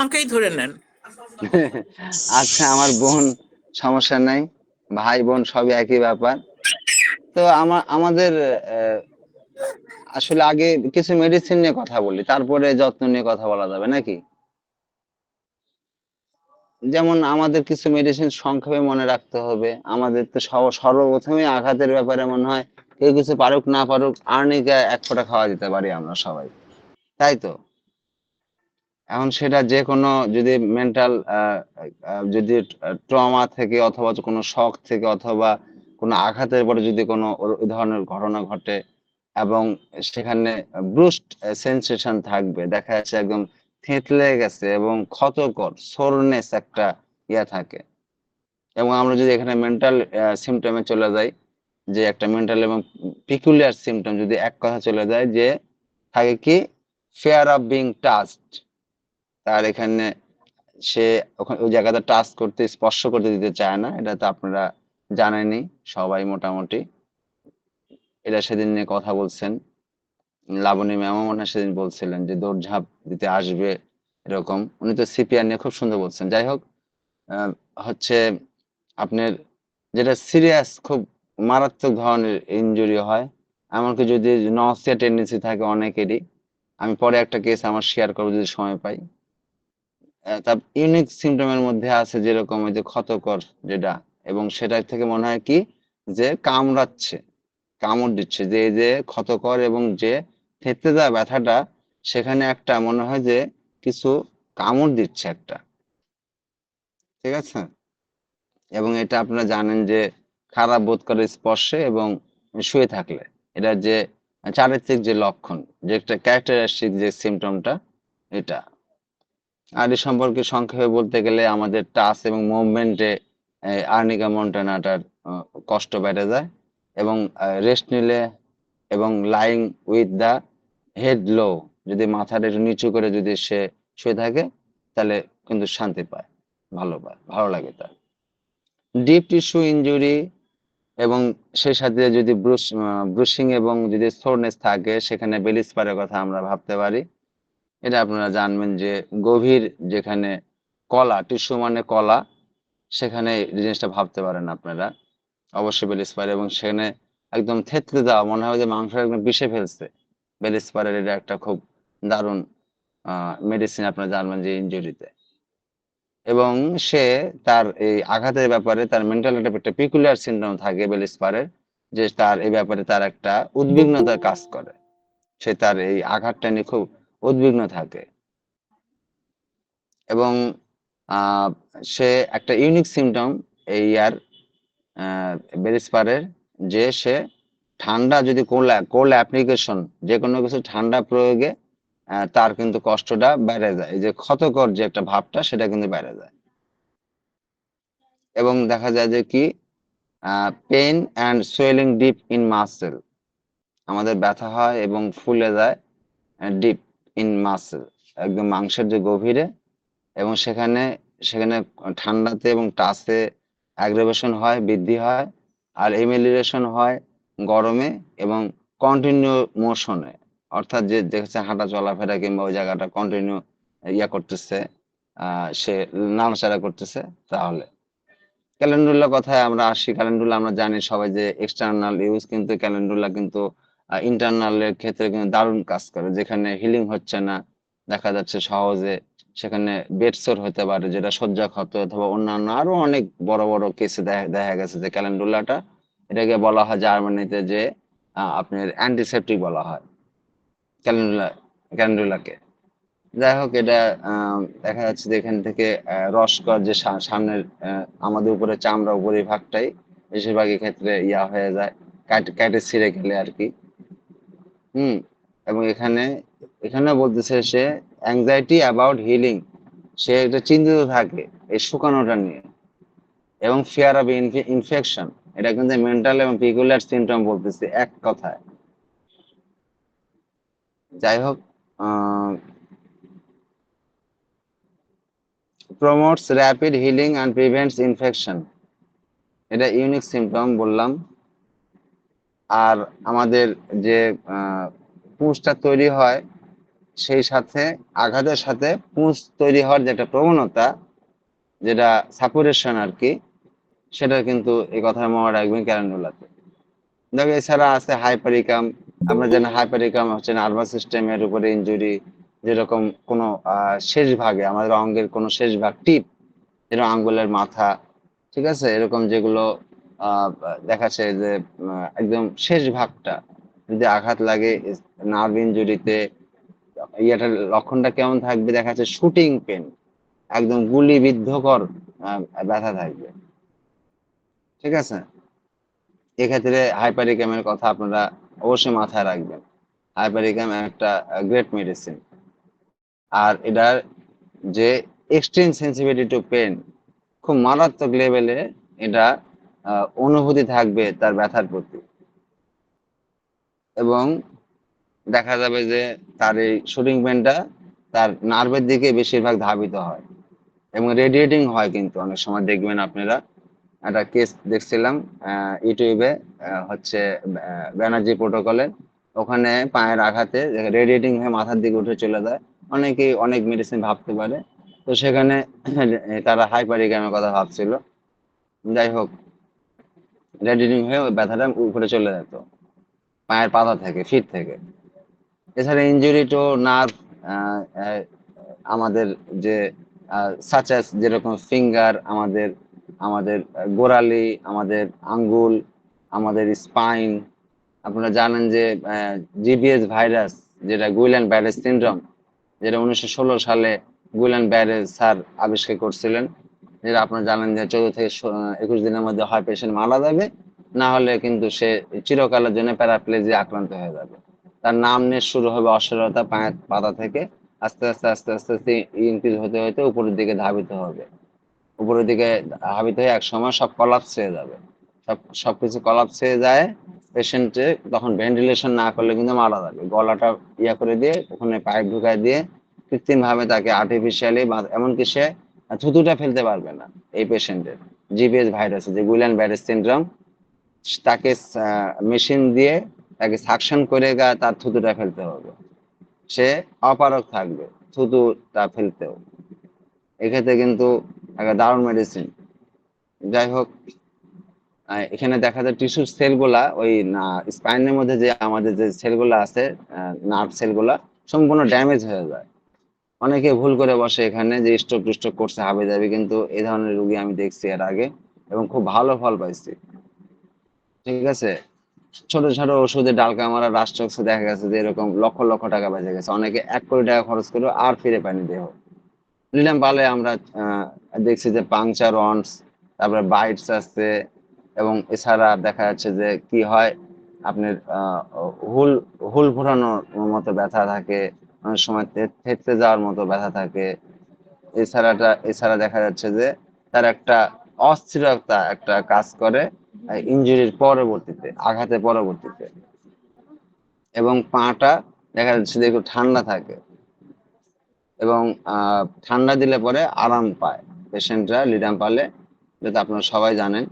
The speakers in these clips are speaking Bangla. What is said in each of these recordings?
আমাকেই ধরে নেন। আচ্ছা, আমার বোন, সমস্যা নাই, ভাই বোন সবই একই ব্যাপার। তো আমাদের আসলে আগে কিছু মেডিসিন নিয়ে কথা বলি, তারপরে যত্ন নিয়ে কথা বলা যাবে নাকি? যেমন আমাদের কিছু মেডিসিন সংক্ষেপে মনে রাখতে হবে। আমাদের তো সর্বপ্রথমে আঘাতের ব্যাপারে মনে হয় কেউ কিছু পারুক না পারুক, আর্নিকা এক ফোঁটা খাওয়া দিতে পারি আমরা সবাই, তাই তো? এখন সেটা যে কোনো, যদি মেন্টাল যদি ট্রমা থেকে অথবা কোনো শক থেকে অথবা কোনো আঘাতের পরে যদি কোনো ওই ধরনের ঘটনা ঘটে এবং সেখানে ব্রুস্ট সেন্সেশন থাকবে, দেখা যাচ্ছে একদম থেতলে গেছে এবং ক্ষতকর সোরনেস একটা ইয়া থাকে। এবং আমরা যদি এখানে মেন্টাল সিমটমে চলে যাই, যে একটা মেন্টাল এবং পিকুলিয়ার সিমটম যদি এক কথা চলে যায়, যে থাকে কি, ফেয়ার অফ বিং টাচড। তার এখানে সে ওখানে ওই জায়গাটা টাচ করতে, স্পর্শ করতে দিতে চায় না। এটা তো আপনারা জানেনই সবাই মোটামুটি। এটা সেদিন নিয়ে কথা বলছেন লাবণী ম্যামও, মনে হয় সেদিন বলছিলেন যে দৌড়ঝাঁপ দিতে আসবে এরকম। উনি তো সিপিআর নিয়ে খুব সুন্দর বলছেন। যাই হোক, আহ, হচ্ছে আপনার যেটা সিরিয়াস, খুব মারাত্মক ধরনের ইনজুরি হয়, এমনকি যদি নসিয়া টেন্ডেন্সি থাকে অনেকেরই। আমি পরে একটা কেস আমার শেয়ার করবো যদি সময় পাই। তার ইউনিক সিমটমের মধ্যে আছে যেরকম ওই যে ক্ষতকর যেটা, এবং সেটা থেকে মনে হয় কি, যে কামড়াচ্ছে, কামড় দিচ্ছে, যে এই যে ক্ষতকর এবং যে থেতলে যাওয়া ব্যথাটা, সেখানে একটা মনে হয় যে কিছু কামড় দিচ্ছে একটা, ঠিক আছে? এবং এটা আপনারা জানেন যে খারাপ বোধ করে স্পর্শে এবং শুয়ে থাকলে, এটা যে চারিত্রিক যে লক্ষণ, যে একটা ক্যারেক্টারিস্টিক যে সিমটমটা, এটা। আর এ সম্পর্কে সংক্ষেপে বলতে গেলে আমাদের টাচ এবং মুভমেন্টে আর্নিকা মন্টানাটার কষ্ট বেড়ে যায়, এবং রেস্ট নিলে এবং লাইং উইথ দা হেড লো, যদি মাথাটা একটু নিচু করে যদি সে শুয়ে থাকে, তাহলে কিন্তু শান্তি পায়, ভালো পায়, ভালো লাগে তার। ডিপ টিস্যু ইনজুরি এবং সেই সাথে যদি ব্রুশিং এবং যদি সোরনেস থাকে, সেখানে বেলি স্পারের কথা আমরা ভাবতে পারি। এটা আপনারা জানবেন যে গভীর যেখানে কলা, টিস্যু মানে কলা, সেখানে এই জিনিসটা ভাবতে পারেন আপনারা। অবশ্যই বেলি স্পার, এবং সেখানে একদম থেতলে দেওয়া, মনে হয় যে মাংস একদম পিষে ফেলছে। বেলি স্পারের এটা একটা খুব দারুণ মেডিসিন, আপনারা জানবেন যে ইনজুরিতে। এবং সে তার এই আঘাতের ব্যাপারে তার মেন্টাল একটা পিকুলিয়ার সিনড্রোম থাকে বেলিসপারের, যে তার এই ব্যাপারে তার একটা উদ্বিগ্নতা কাজ করে। সে তার এই আঘাতটা নিয়ে খুব উদ্বিগ্ন থাকে। এবং আহ, সে একটা ইউনিক সিমটম এই ইয়ার বেলিসপারের, যে সে ঠান্ডা যদি কোল্ড অ্যাপ্লিকেশন, যে কোনো কিছু ঠান্ডা প্রয়োগে তার কিন্তু কষ্টটা বেড়ে যায়, এই যে ক্ষতকর যে একটা ভাবটা, সেটা কিন্তু বেড়ে যায়। এবং দেখা যায় যে কি, pain and swelling deep in muscle, আমাদের ব্যথা হয় এবং ফুলে যায় ডিপ ইন মাসেল, একদম মাংসের যে গভীরে। এবং সেখানে সেখানে ঠান্ডাতে এবং টাচে অ্যাগ্রাভেশন হয়, বৃদ্ধি হয়। আর এমিলিয়েশন হয় গরমে এবং কন্টিনিউ মোশনে, অর্থাৎ যে দেখছে হাঁটা চলাফেরা কিংবা ওই জায়গাটা কন্টিনিউ ইয়া করতেছে, সে নাড়াচাড়া করতেছে, তাহলে। ক্যালেন্ডুলা কথায় আমরা আসি। ক্যালেন্ডুলা আমরা জানি সবাই যে এক্সটার্নাল ইউজ, কিন্তু ক্যালেন্ডুলা কিন্তু ইন্টারনালের ক্ষেত্রে কিন্তু দারুণ কাজ করে। যেখানে হিলিং হচ্ছে না, দেখা যাচ্ছে সহজে সেখানে বেডসোর হতে পারে, যেটা শয্যাক্ষত অথবা অন্যান্য আরো অনেক বড় বড় কেসে দেখা গেছে যে ক্যালেন্ডুলাটা, এটাকে বলা হয় জার্মানিতে যে আপনার অ্যান্টিসেপটিক বলা হয় ক্যালেন্ডুলা, ক্যালেন্ডুলাকে। যাই হোক, এটা দেখা যাচ্ছে যে এখান থেকে রসকর যে সামনের আমাদের উপরে চামড়া উপরিভাগটাই বেশিরভাগই ক্ষেত্রে ইয়া হয়ে যায়, কাটে ছিঁড়ে গেলে আর কি। হুম। এবং এখানে এখানে বলতেছে সে অ্যাংজাইটি অ্যাবাউট হিলিং, সে একটা চিন্তিত থাকে এই শুকানোটা নিয়ে। এবং ফিয়ার অফ ইনফেকশন, এটা কিন্তু মেন্টাল এবং পিকুলার সিমটম বলতেছে এক কথায়। যাই হোক, promotes rapid healing and prevents infection, এটা ইউনিক সিমটম বললাম। আর আমাদের যে পুঁজটা তৈরি হয়, সেই সাথে আঘাতের সাথে পুঁজ তৈরি হওয়ার যে একটা প্রবণতা, যেটা সাপুরেশন আর কি, সেটা কিন্তু এই কথা মনে রাখবেন ক্যারানুলাতে। দেখো এছাড়া আছে হাইপারিকাম। আমরা জানি হাইপারিকাম হচ্ছে নার্ভাস সিস্টেমের উপরে ইনজুরি, যেরকম কোনো শেষ ভাগে আমাদের অঙ্গের কোনো শেষ ভাগ টিপ, যেরকম আঙ্গুলের মাথা, ঠিক আছে, এরকম যেগুলো আহ, দেখাচ্ছে যে একদম শেষ ভাগটা যদি আঘাত লাগে নার্ভ ইনজুরিতে, ইয়াটার লক্ষণটা কেমন থাকবে, দেখা যাচ্ছে শুটিং পেন, একদম গুলিবিদ্ধকর ব্যথা থাকবে, ঠিক আছে। এক্ষেত্রে হাইপারিকামের কথা আপনারা অবশ্যই মাথায় রাখবেন। হাইপারিকাম একটা গ্রেট মেডিসিন। আর এটার যে এক্সট্রিম সেন্সিটিভিটি টু পেন, খুব মারাত্মক লেভেলে এটা অনুভূতি থাকবে তার ব্যথার প্রতি, এবং দেখা যাবে যে তার এই শুটিং পেনটা তার নার্ভের দিকে বেশিরভাগ ধাবিত হয় এবং রেডিয়েটিং হয়। কিন্তু অনেক সময় দেখবেন আপনারা, একটা কেস দেখছিলাম ইউটিউবে, হচ্ছে ব্যানার্জি প্রোটোকলে, ওখানে পায়ের আঘাতে রেডিয়েটিং হয়ে মাথার দিকে উঠে চলে যায়। অনেকেই অনেক মেডিসিন ভাবতে পারে, তো সেখানে তারা হাইপারিকামের কথা ভাবছিল। যাই হোক, রেডিয়েটিং হয়ে ওই ব্যথাটা উপরে চলে যেত পায়ের পাতা থেকে, ফিট থেকে। এছাড়া ইনজুরি টু নার্ভ, আমাদের যে সাচাস, যেরকম ফিঙ্গার, আমাদের আমাদের গোড়ালি, আমাদের আঙ্গুল, আমাদের স্পাইন। আপনারা জানেন যে জিবিএস ভাইরাস, যেটা গুইল্যান্ড ব্যারেজ সিনড্রোম, যেটা 1916 সালে গুইল্যান্ড ব্যারেজ স্যার আবিষ্কার করছিলেন, যেটা আপনারা জানেন যে 14 থেকে 21 দিনের মধ্যে হয় পেশেন্ট মারা যাবে, না হলে কিন্তু সে চিরকালের জন্য প্যারাপ্লেজিয়া আক্রান্ত হয়ে যাবে। তার নাম নিয়ে শুরু হবে অস্থিরতা পায়ের পাতা থেকে, আস্তে আস্তে আস্তে আস্তে আস্তে ইনক্রিজ হতে হতে উপরের দিকে ধাবিত হবে। উপরের দিকে ধাবিত হয়ে এক সময় সব কলাপস হয়ে যাবে। সবকিছু কলাপস হয়ে যায়, পেশেন্টে তখন ভেন্টিলেশন না করলে কিন্তু মারা যাবে। গলাটা ইয়া করে দিয়ে ওখানে পাইপ ঢুকায় দিয়ে কৃত্রিম ভাবে তাকে আর্টিফিশিয়ালি, এমনকি সে থুতুটা ফেলতে পারবে না। এই পেশেন্টের জিবিএস ভাইরাস, যে গুইল্যান্ড ব্যারেজ সিনড্রোম, তাকে মেশিন দিয়ে তাকে সাকশন করে তার থুতুটা ফেলতে হবে। সে অপারগ থাকবে থুতুটা ফেলতেও। এক্ষেত্রে কিন্তু একটা দারুণ মেডিসিন। যাই হোক, এখানে দেখা যায় টিস্যুর সেলগুলা, ওই স্পাইনের মধ্যে যে আমাদের যে সেলগুলো আছে, নার্ভ সেলগুলা সম্পূর্ণ ড্যামেজ হয়ে যায়। অনেকে ভুল করে বসে এখানে যে স্ট্রোক টিস্ট্রোক করছে, হাবে যাবে, কিন্তু এই ধরনের রোগী আমি দেখছি এর আগে এবং খুব ভালো ফল পাইছি, ঠিক আছে। ছোট ছোট ওষুধে ডাল কামারা রাষ্ট্রক্সে দেখা গেছে যে এরকম লক্ষ লক্ষ টাকা বেঁচে গেছে, অনেকে 1 কোটি টাকা খরচ করে আর ফিরে পায়নি দেহ। নিলাম পালে আমরা দেখছি যে পাংচার ওয়ান্ডস, তারপরে বাইটস আছে, এবং এছাড়া দেখা যাচ্ছে যে কি হয়, আপনার হুল হুল ফোটানোর মতো ব্যথা থাকে, অনেক সময় থেতলে যাওয়ার মতো ব্যথা থাকে। এছাড়া দেখা যাচ্ছে যে তার একটা অস্থিরতা একটা কাজ করে ইনজুরির পরবর্তীতে, আঘাতের পরবর্তীতে, এবং পাটা দেখা যাচ্ছে যে একটু ঠান্ডা থাকে, এবং ঠান্ডা দিলে পরে আরাম পায় পেশেন্টরা লিডাম পালে, যেটা আপনারা সবাই জানেন।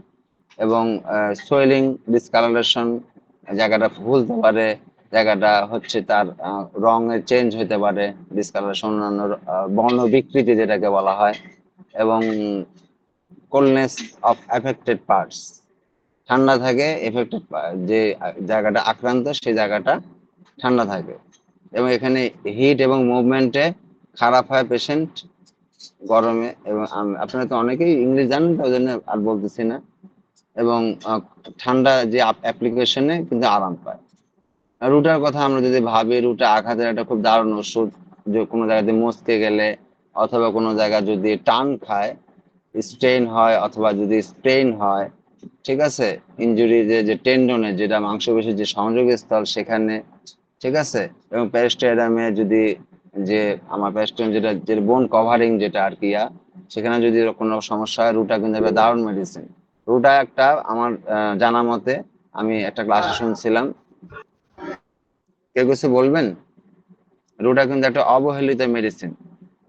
এবং সোয়েলিং, ডিসকালারেশন, জায়গাটা ফুলতে পারে, জায়গাটা হচ্ছে তার রঙের চেঞ্জ হতে পারে, ডিসকালারেশন, অন্যান্য বর্ণ বিকৃতি যেটাকে বলা হয়, এবং কোলনেস অফ এফেক্টেড পার্টস, ঠান্ডা থাকে এফেক্টেড, যে জায়গাটা আক্রান্ত সেই জায়গাটা ঠান্ডা থাকে। এবং এখানে হিট এবং মুভমেন্টে খারাপ হয় পেশেন্ট গরমে। এবং আপনারা তো অনেকেই ইংলিশ জানেন, তো ওই জন্য আর বলতেছি না। এবং ঠান্ডা যে অ্যাপ্লিকেশনে কিন্তু আরাম পায়। রুটার কথা আমরা যদি ভাবি, রুটা আঘাতের একটা খুব দারুণ ওষুধ। যে কোনো জায়গাতে মচকে গেলে অথবা কোনো জায়গা যদি টান খায়, স্ট্রেন হয়, অথবা যদি স্ট্রেন হয়, ঠিক আছে, ইনজুরি যে টেন্ডনের, যেটা মাংসপেশির যে সংযোগস্থল সেখানে, ঠিক আছে, এবং প্যারিস্টাইডামে যদি, যে আমার প্যারিস্টাইডাম যেটা যে বোন কভারিং যেটা আর কি, সেখানে যদি কোনো সমস্যা হয়, রুটা কিন্তু একটা দারুণ মেডিসিন। রুটা একটা আমার জানা মতে, আমি একটা ক্লাসে শুনছিলাম, কেউ কিছু বলবেন, রুটা কিন্তু একটা অবহেলিত মেডিসিন।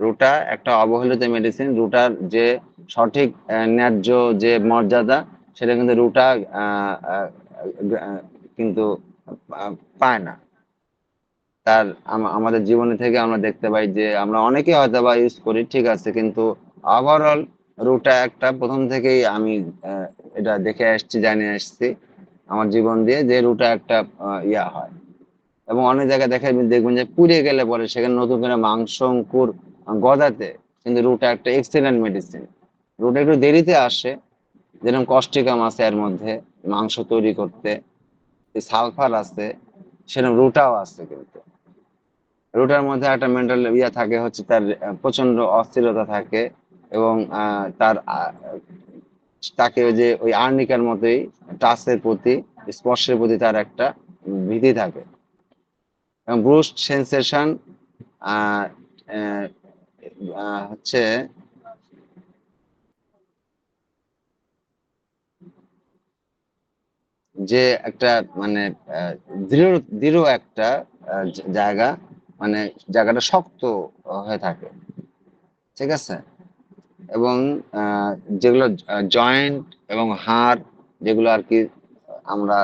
রুটা একটা অবহেলিত মেডিসিন। রুটার যে সঠিক ন্যায্য যে মর্যাদা, সেটা কিন্তু রুটা আহ, আহ, আহ, কিন্তু পায় না। তার আমাদের জীবনে থেকে আমরা দেখতে পাই যে আমরা অনেকে হয়তো বা ইউজ করি, ঠিক আছে, কিন্তু ওভারঅল রুটা একটা প্রথম থেকেই আমি আহ, এটা দেখে আসছি, জানিয়ে আসছি আমার জীবন দিয়ে, যে রুটা একটা ইয়া হয়। এবং অনেক জায়গায় দেখবেন যে পুড়ে গেলে পরে সেখানে নতুন করে মাংস অঙ্কুর গজাতে, কিন্তু রুটা একটা এক্সেলেন্ট মেডিসিন। রুটা একটু দেরিতে আসে, যেরকম কস্টিকাম আছে এর মধ্যে মাংস তৈরি করতে, সালফার আছে, সেরকম রুটাও আছে। কিন্তু রুটার মধ্যে একটা মেন্টাল ইয়া থাকে, হচ্ছে তার প্রচন্ড অস্থিরতা থাকে। এবং তার তাকে ওই যে ওই আর্নিকার মতোই টাচের প্রতি, স্পর্শের প্রতি তার একটা ভীতি থাকে। এবং ব্রুস্ট সেন্সেশন হচ্ছে যে একটা মানে আহ, দৃঢ় দৃঢ় একটা জায়গা, মানে জায়গাটা শক্ত হয়ে থাকে, ঠিক আছে। এবং আহ, যেগুলো জয়েন্ট এবং হাড়, যেগুলো আর কি আমরা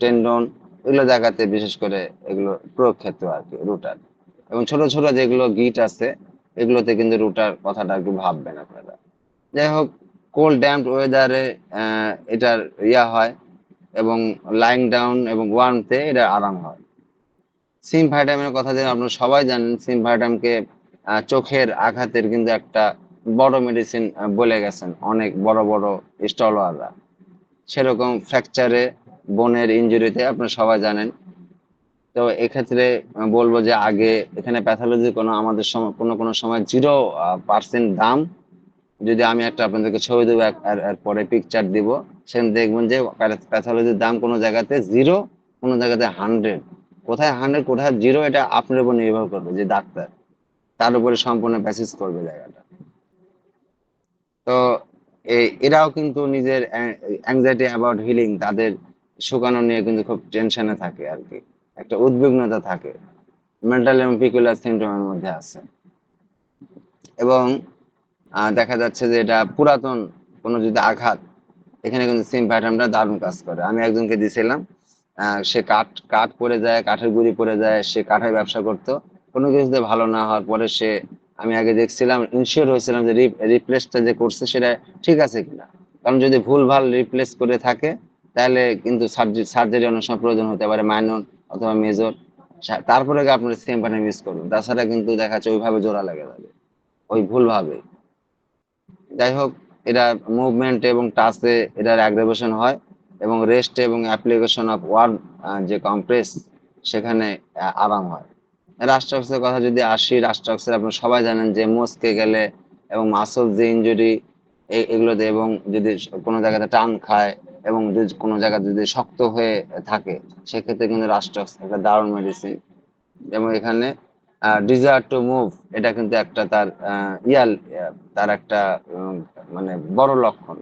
টেন্ডন, এগুলো জায়গাতে বিশেষ করে এগুলো প্রয়োগ ক্ষেত্র আর কি রুটার। এবং ছোট ছোট যেগুলো গিট আছে, এগুলোতে কিন্তু রুটার কথাটা একটু ভাববেন আপনারা। যাই হোক, কোল্ড ড্যাম্পড ওয়েদারে এটার ইয়া হয়, এবং লাইং ডাউন এবং ওয়ার্মতে এটা আরাম হয়। সিমভাইটামের কথা যেন আপনারা সবাই জানেন, সিমভাইটামকে চোখের আঘাতের কিন্তু একটা বড় মেডিসিন বলে গেছেন অনেক বড় বড় স্টলওয়াররা। সেরকম ফ্র্যাকচারে, বোনের ইনজুরিতে আপনারা সবাই জানেন। তো এক্ষেত্রে বলবো যে আগে এখানে প্যাথোলজি কোনো আমাদের সময় কোনো সময় 0% দাম। যদি আমি একটা আপনাদেরকে ছবি দেবো, এর পরে পিকচার দিব, সেখানে দেখবেন যে প্যাথোলজির দাম কোনো জায়গাতে 0, কোনো জায়গাতে 100। কোথায় 100 কোথায় 0, এটা আপনার উপর নির্ভর করবে, যে ডাক্তার তার উপরে সম্পূর্ণ বেসিস করবে জায়গাটা। তো এরাও কিন্তু নিজের অ্যাংজাইটি অ্যাবাউট হিলিং, তাদের শুকানো নিয়ে কিন্তু খুব টেনশনে থাকে আর কি, একটা উদ্বিগ্নতা থাকে, মেন্টাল এবং পিকুলার সিমটমের মধ্যে আছে। এবং দেখা যাচ্ছে যে এটা পুরাতন কোনো যদি আঘাত, এখানে কিন্তু সেম প্যাটার্নটা দারুণ কাজ করে। আমি একজনকে দিছিলাম, সে কাঠ কাঠ পড়ে যায়, কাঠের গুঁড়ি পড়ে যায়, সে কাঠের ব্যবসা করতো। কোনো কিছুতে ভালো না হওয়ার পরে সে, আমি আগে দেখছিলাম, ইনশিওর হয়েছিলাম যে রিপ্লেসটা যে করছে সেটা ঠিক আছে কিনা। কারণ যদি ভুল ভাল রিপ্লেস করে থাকে, তাহলে কিন্তু সার্জারি অনেক সময় প্রয়োজন হতে পারে, মাইনর অথবা মেজর। তারপরে আপনার সেম প্যাটার্ন ইউজ করবেন, তাছাড়া কিন্তু দেখা যাচ্ছে ওইভাবে জোড়া লেগে যাবে, ওই ভুল ভাবে। যাই হোক, এটা মুভমেন্ট এবং টাচে এটার অ্যাগ্রাভেশন হয়, এবং রেস্ট এবং অ্যাপ্লিকেশন অফ ওয়ার্ড, যে কম্প্রেস, সেখানে আরাম হয়। রাস্ট্রাক্সের কথা যদি আসি, রাস্ট্রাক্সের আপনারা সবাই জানেন যে মচকে গেলে এবং মাসল যে ইনজুরি, এগুলোতে, এবং যদি কোনো জায়গাতে টান খায়, এবং যদি কোনো জায়গা যদি শক্ত হয়ে থাকে, সেক্ষেত্রে কিন্তু রাস্ট্রাক্স একটা দারুণ মেডিসিন। এবং এখানে ডিজায়ার টু মুভ, এটা কিন্তু একটা তার তার একটা মানে বড় লক্ষণ।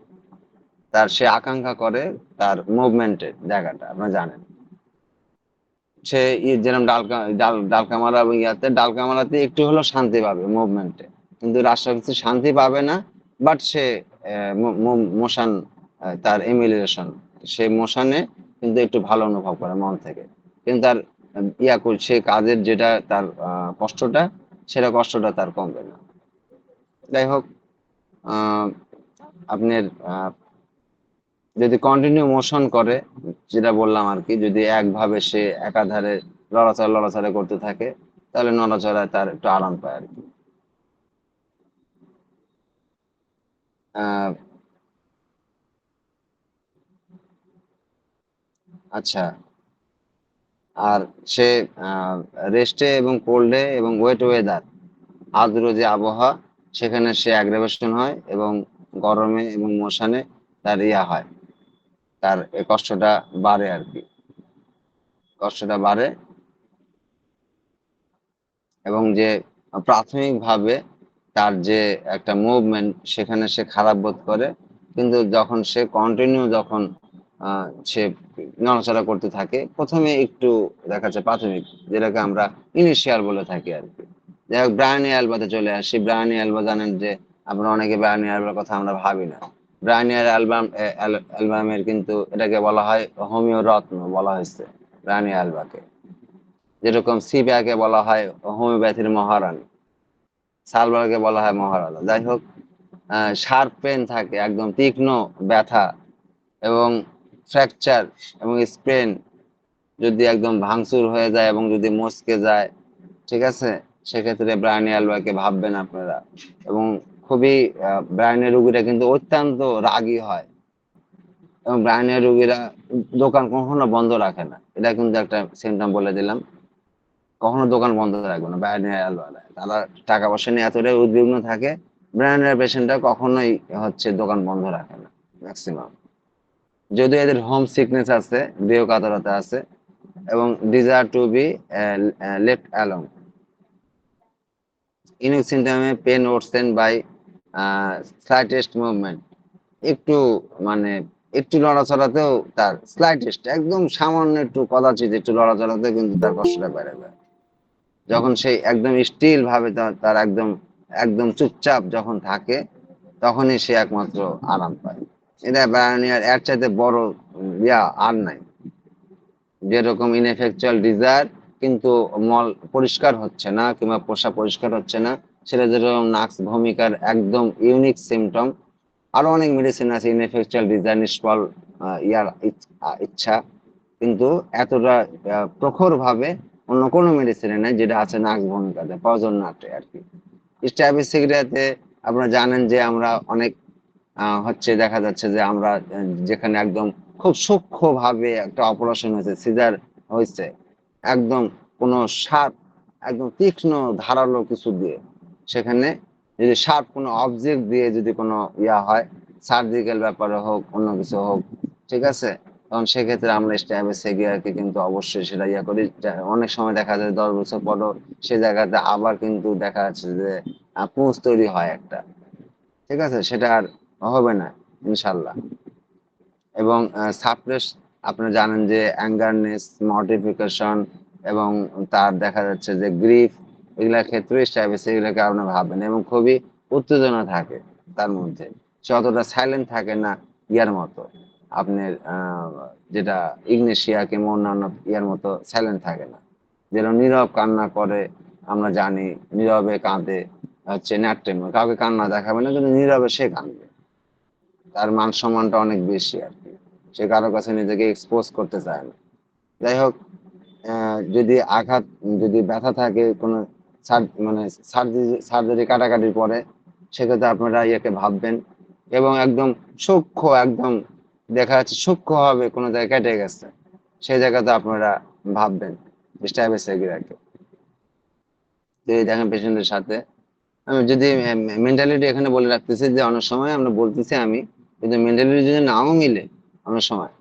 তার সে আকাঙ্ক্ষা করে তার মুভমেন্টের জায়গাটা, আপনারা জানেন। সে যেরকম ডালকামারা এবং ডালকামারাতে একটু হলেও শান্তি পাবে মুভমেন্টে, কিন্তু রাষ্ট্রপতি শান্তি পাবে না। বাট সে মোশন, তার এমিলেশন, সে মোশনে কিন্তু একটু ভালো অনুভব করে মন থেকে। কিন্তু তার সে কাজের যেটা তার কষ্টটা, সেটা কষ্টটা তার কমবে না। যাই হোক, আহ, আপনার যদি কন্টিনিউ মোশন করে, যেটা বললাম আর কি, যদি একভাবে সে একাধারে লড়াচড়া করতে থাকে, তাহলে নড়াচড়ায় তার একটু আরাম পায় আর কি। আহ, আচ্ছা। আর সে রেস্টে এবং কোল্ডে এবং ওয়েট ওয়েদার, আর্দ্র যে আবহাওয়া, সেখানে সে অ্যাগ্রাভেশন হয়, এবং গরমে এবং মোশনে তার হয়, তার এই কষ্টটা বাড়ে আর কি, কষ্টটা বাড়ে। এবং যে প্রাথমিকভাবে তার যে একটা মুভমেন্ট, সেখানে সে খারাপ বোধ করে, কিন্তু যখন সে কন্টিনিউ, যখন সে নড়াচড়া করতে থাকে, প্রথমে একটু দেখা যাচ্ছে প্রাথমিক, যেটাকে আমরা ইনিশিয়াল বলে থাকি আর কি। যাই হোক, ব্রায়ানি অ্যালবাতে চলে আসি। ব্রায়ানি অ্যালবা জানেন যে, আমরা অনেকে ব্রায়ানি অ্যালবার কথা আমরা ভাবি না। ব্রায়ানিয়ার অ্যালবামের কিন্তু এটাকে বলা হয় হোমিও রত্ন বলা হয়েছে, ব্রায়ানি অ্যালবাকে। যেরকম সিপিয়াকে বলা হয় হোমিওপ্যাথির মহারানী, সালভারকে বলা হয় মহারাজা। যাই হোক, শার্প পেন থাকে, একদম তীক্ষ্ণ ব্যথা এবং ফ্র্যাকচার এবং স্প্রেন যদি একদম ভাঙচুর হয়ে যায় এবং যদি মচকে যায়, ঠিক আছে, সেক্ষেত্রে ব্রায়ানি অ্যালবাকে ভাববেন আপনারা। এবং খুবই ব্রায়ানের রুগীরা কিন্তু অত্যন্ত রাগী হয়, এবং ব্রায়ানের রুগীরা দোকান কখনো বন্ধ রাখে না। এটা কিন্তু একটা সিমটম বলে দিলাম, কখনো দোকান বন্ধ রাখবে না ব্রায়ানের অ্যালবারা। তারা টাকা পয়সা নিয়ে এতটাই উদ্বিগ্ন থাকে, ব্রায়ানের পেশেন্টরা কখনোই হচ্ছে দোকান বন্ধ রাখে না ম্যাক্সিমাম। যদিও এদের হোম সিকনেস আছে, গৃহ কাতরতা আছে, এবং desire to be left alone. Unique সিমটমে pain worsen by slightest movement, একটু মানে একটু লড়াচড়াতেও তার স্লাইটেস্ট, একদম সামান্য একটু কদাচিৎ একটু লড়াচড়াতেও কিন্তু তার কষ্টটা বেড়ে যায়। যখন সেই একদম স্টিল ভাবে তার একদম একদম চুপচাপ যখন থাকে, তখনই সে একমাত্র আরাম পায়। এটা ব্রায়ানিয়ার এর চাইতে বড় আর নাই। যেরকম ইনএফেকচুয়াল ডিজায়ার, কিন্তু মল পরিষ্কার হচ্ছে না কিংবা পোষা পরিষ্কার হচ্ছে না, সেটা যেরকম নাক্স ভূমিকার একদম ইউনিক সিমটম। আরো অনেক মেডিসিন আছে ইনএফেকচুয়াল ডিজায়ার নিষ্ফল ইচ্ছা, কিন্তু এতটা প্রখর ভাবে অন্য কোনো মেডিসিনে নাই যেটা আছে নাক্স ভূমিকাতে, পজন নাটে আর কি। স্ট্যাবিসিগ্রিয়াতে আপনারা জানেন যে আমরা অনেক হচ্ছে দেখা যাচ্ছে যে আমরা যেখানে একদম খুব সূক্ষ্ম ভাবে একটা অপারেশন হয়েছে, সিজার হয়েছে, একদম কোনো শার্প, একদম তীক্ষ্ণ ধারালো কিছু দিয়ে, সেখানে যদি শার্প কোনো অবজেক্ট দিয়ে যদি কোনো হয়, সার্জিক্যাল ব্যাপারে হোক অন্য কিছু হোক, ঠিক আছে, তখন সেক্ষেত্রে আমরা স্ট্যাবিসিগ্রিয়াকে কিন্তু অবশ্যই সেটা করি। অনেক সময় দেখা যায় 10 বছর পরও সে জায়গাতে আবার কিন্তু দেখা যাচ্ছে যে পুঁজ তৈরি হয় একটা, ঠিক আছে, সেটা আর হবে না ইনশাল্লাহ। এবং সাপ্রেস, আপনারা জানেন যে অ্যাঙ্গারনেস, মর্টিফিকেশন এবং তার দেখা যাচ্ছে যে গ্রিফ, এগুলোর ক্ষেত্রে স্ট্যাবিস এগুলোকে আপনারা ভাববেন, এবং খুবই উত্তেজনা থাকে তার মধ্যে, সে অতটা সাইলেন্ট থাকে না মতো, আপনার যেটা ইগনেশিয়া কিংবা অন্যান্য মতো সাইলেন্ট থাকে না। যেরকম নীরব কান্না করে, আমরা জানি নীরবে কাঁদে হচ্ছে ন্যাট্রেম, কাউকে কান্না দেখাবে না কিন্তু নীরবে সে কাঁদবে, তার মান সম্মানটা অনেক বেশি আর কি, সে কারো কাছে নিজেকে এক্সপোজ করতে চায় না। যাই হোক, যদি আঘাত, যদি ব্যথা থাকে কোনো মানে সার্জারি কাটাকাটির পরে, সেক্ষেত্রে আপনারা ভাববেন, এবং একদম সূক্ষ্ম, একদম দেখা যাচ্ছে সূক্ষ্ম হবে কোনো জায়গায় কেটে গেছে, সেই জায়গাতে আপনারা ভাববেন স্ট্যাবিসিগ্রিয়াকে। যদি দেখেন পেশেন্টের সাথে, আমি যদি মেন্টালিটি এখানে বলে রাখতেছি যে অনেক সময় আমরা বলতেছি আমি, কিন্তু মেন্টালিটি যদি নাও মিলে অনেক সময়,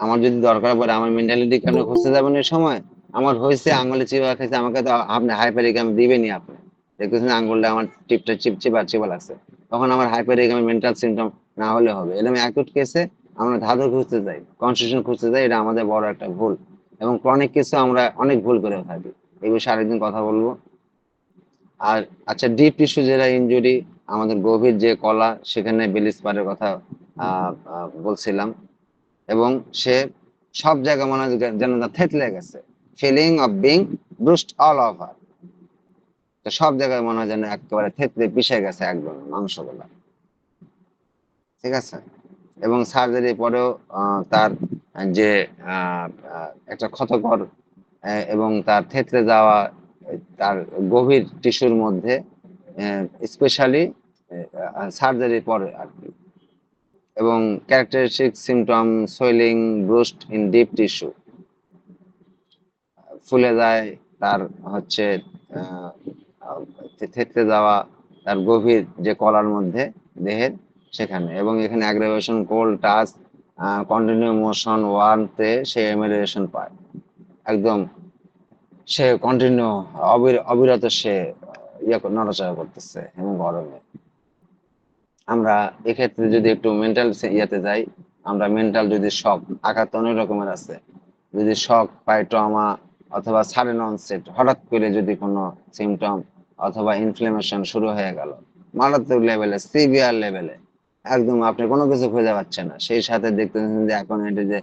আমার যদি দরকার পড়ে আমার মেন্টালিটি কেন খুঁজতে যাবেন এই সময়, আমার হয়েছে আঙুলে চিবা খেয়েছে, আমাকে তো আপনি হাইপারিকাম দিবেনই, আপনি দেখতেছেন আঙুলটা আমার টিপটা চিপা লাগছে, তখন আমার হাইপারিকাম মেন্টাল সিমটম না হলে হবে। এরকম অ্যাকুট কেসে আমরা ধাঁধা খুঁজতে যাই, কনসেশন খুঁজতে যাই, এটা আমাদের বড় একটা ভুল, এবং ক্রনিক কেসে আমরা অনেক ভুল করে থাকি। এই বিষয়ে আরেকদিন কথা বলবো। আর আচ্ছা, ডিপ টিস্যু যেটা ইনজুরি, আমাদের গভীর যে কলা, সেখানে বেলিসপারের কথা বলছিলাম, এবং সে সব জায়গায় মনে হয় যেন থেতলে গেছে, feeling of being bruised all over, সব জায়গায় মনে হয় যেন একেবারে থেতলে পিষে গেছে একদম মাংসগুলা, ঠিক আছে। এবং সার্জারি পরেও তার যে একটা ক্ষতকর এবং তার থেতলে যাওয়া তার গভীর টিস্যুর মধ্যে, স্পেশালি সার্জারির পরে আর কি, এবং characteristic symptom swelling bruised in deep tissue, ফুলে যায় তার হচ্ছে থেতলে যাওয়া তার গভীর যে কলার মধ্যে দেহের সেখানে, এবং এখানে aggravation, cold touch, continue motion ওয়ার্মতে সে এমিলেশন পায়, একদম সে কন্টিনিউ অবিরত সে নড়াচড়া করতেছে এবং গরমে। আমরা এক্ষেত্রে যদি একটু মেন্টাল যাই, আমরা মেন্টাল যদি শক, আঘাত অনেক রকমের আছে, যদি শক পাই, ট্রমা, অথবা সাডেন অনসেট, হঠাৎ করে যদি কোনো সিমটম অথবা ইনফ্লেমেশন শুরু হয়ে গেল মারাত্মক লেভেলে, সিভিয়ার লেভেলে, একদম আপনি কোনো কিছু খুঁজে পাচ্ছেন না, সেই সাথে দেখতেছেন যে এখন এটা যে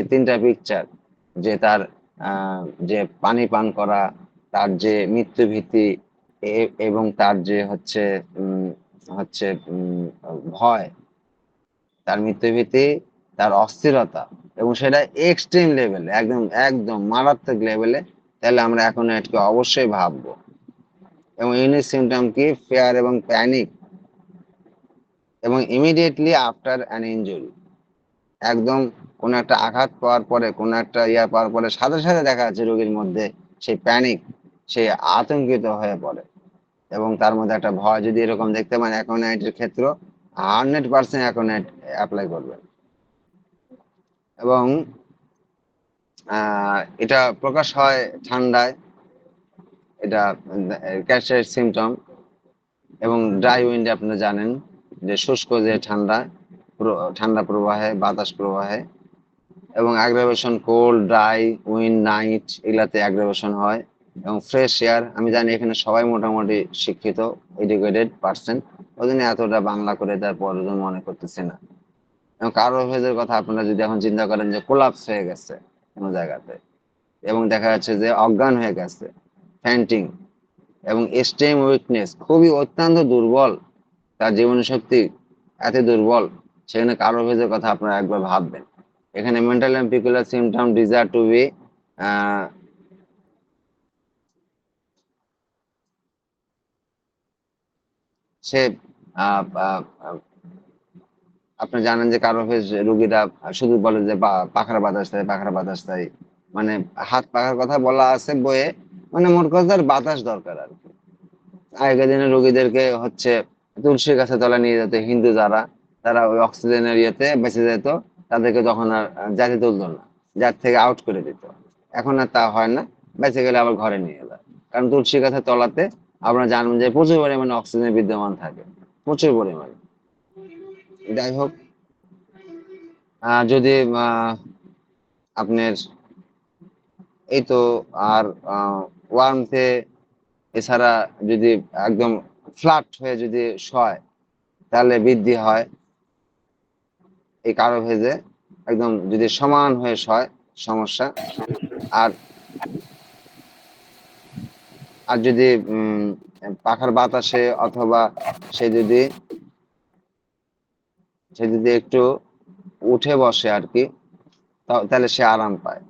3টা পিকচার, যে তার যে পানি পান করা, তার যে মৃত্যু ভীতি এবং তার যে হচ্ছে ভয়, তার মৃত্যু ভীতি, তার অস্থিরতা, এবং সেটা এক্সট্রিম লেভেলে, একদম একদম মারাত্মক লেভেলে, তাহলে আমরা এখন এটাকে অবশ্যই ভাববো। এবং ইউনিক সিমটম কি? ফেয়ার এবং প্যানিক, এবং ইমিডিয়েটলি আফটার অ্যান ইনজুরি, একদম কোন একটা আঘাত পাওয়ার পরে, কোন একটা পাওয়ার পরে সাথে সাথে দেখা যাচ্ছে রোগীর মধ্যে সেই প্যানিক, সে আতঙ্কিত হয়ে পড়ে, এবং তার মধ্যে একটা ভয়। যদি এরকম দেখতে পান অ্যাকোনাইটের ক্ষেত্র, 100% অ্যাকোনাইট অ্যাপ্লাই করবেন। এবং এটা প্রকাশ হয় ঠান্ডায়, এটা ক্যাশের সিমটম। এবং ড্রাই উইন্ডে আপনারা জানেন যে শুষ্ক যে ঠান্ডা প্রবাহে, বাতাস প্রবাহে, এবং aggravation cold, dry wind, night, এগুলাতে অ্যাগ্রাভেশন হয়। এবং ফ্রেশ এয়ার, আমি জানি এখানে সবাই মোটামুটি শিক্ষিত, এডুকেটেড পার্সন, ওই জন্য এতটা বাংলা করে তার প্রয়োজন মনে করতেছে না। এবং কারো ভেজের কথা আপনারা যদি এখন চিন্তা করেন যে কোলাপস হয়ে গেছে কোনো জায়গাতে, এবং দেখা যাচ্ছে যে অজ্ঞান হয়ে গেছে, ফ্যান্টিং, এবং এক্সট্রিম উইকনেস, খুবই অত্যন্ত দুর্বল, তার জীবনী শক্তি এত দুর্বল, সেখানে কারো ভেজের কথা আপনারা একবার ভাববেন। এখানে mental and peculiar symptom desire to be, সে আপনি জানেন যে কারো ফেস রুগীরা শুধু বলে যে পাখার বাতাস দেয়, পাখার বাতাস দেয়, মানে হাত পাখার কথা বলা আছে বইয়ে, মানে মোট কথার বাতাস দরকার আর কি। আগের দিনে রোগীদেরকে তুলসী গাছের তলায় নিয়ে যেত হিন্দু যারা, তারা ওই অক্সিজেনের ইয়েতে বেঁচে যেত, তাদেরকে তখন আর জাতি তুলতো না, যার থেকে আউট করে দিত। এখন আর তা হয় না, বেঁচে গেলে আবার ঘরে নিয়ে যায়। কারণ তুলসী গাছের তলাতে আপনারা জানবেন যে প্রচুর পরিমাণে অক্সিজেন বিদ্যমান থাকে, প্রচুর পরিমাণে। যাই হোক, যদি আপনার এই তো আর ওয়ার্মতে, এছাড়া যদি একদম ফ্ল্যাট হয়ে যদি শয়, তাহলে বৃদ্ধি হয় এই কারো ভেজে। একদম যদি সমান হয়ে শয়, সমস্যা। আর আর যদি পাখার বাতাসে, অথবা সে যদি একটু উঠে বসে আর কি, তাহলে সে আরাম পায়।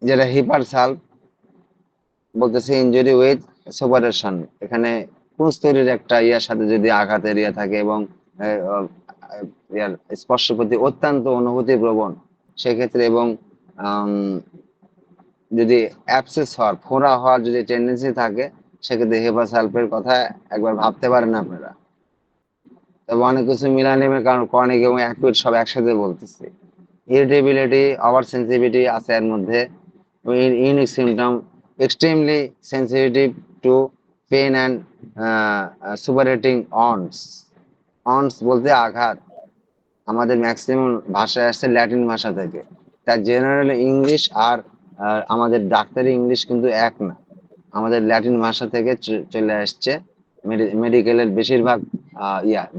যেটা হিপারসালভ বলতেছে, ইনজুরি উইথ সুপারেশন। এখানে পুঁজতরির একটা ইয়ার সাথে যদি আঘাতের ইয়ে থাকে, এবং স্পর্শ প্রতি অত্যন্ত অনুভূতি প্রবণ, সেক্ষেত্রে, এবং যদি অ্যাবসেস হওয়ার, ফোঁড়া হওয়ার যদি টেন্ডেন্সি থাকে, সেক্ষেত্রে হেপাসালফের কথা একবার ভাবতে পারেন আপনারা। তবে অনেক কিছু মিলানিমের কারণ ক্রনিক এবং অ্যাকুইট সব একসাথে বলতেছি। ইরিটেবিলিটি, ওভার সেন্সিটিভিটি আছে এর মধ্যে। Unique symptom, extremely sensitive to pain and suppurating wounds. Wounds বলতে আঘাত। আমাদের ম্যাক্সিমাম ভাষায় আসছে ল্যাটিন ভাষা থেকে, তার জেনারেল ইংলিশ আর আমাদের ডাক্তারি ইংলিশ কিন্তু এক না। আমাদের ল্যাটিন ভাষা থেকে চলে আসছে মেডিকেলের বেশিরভাগ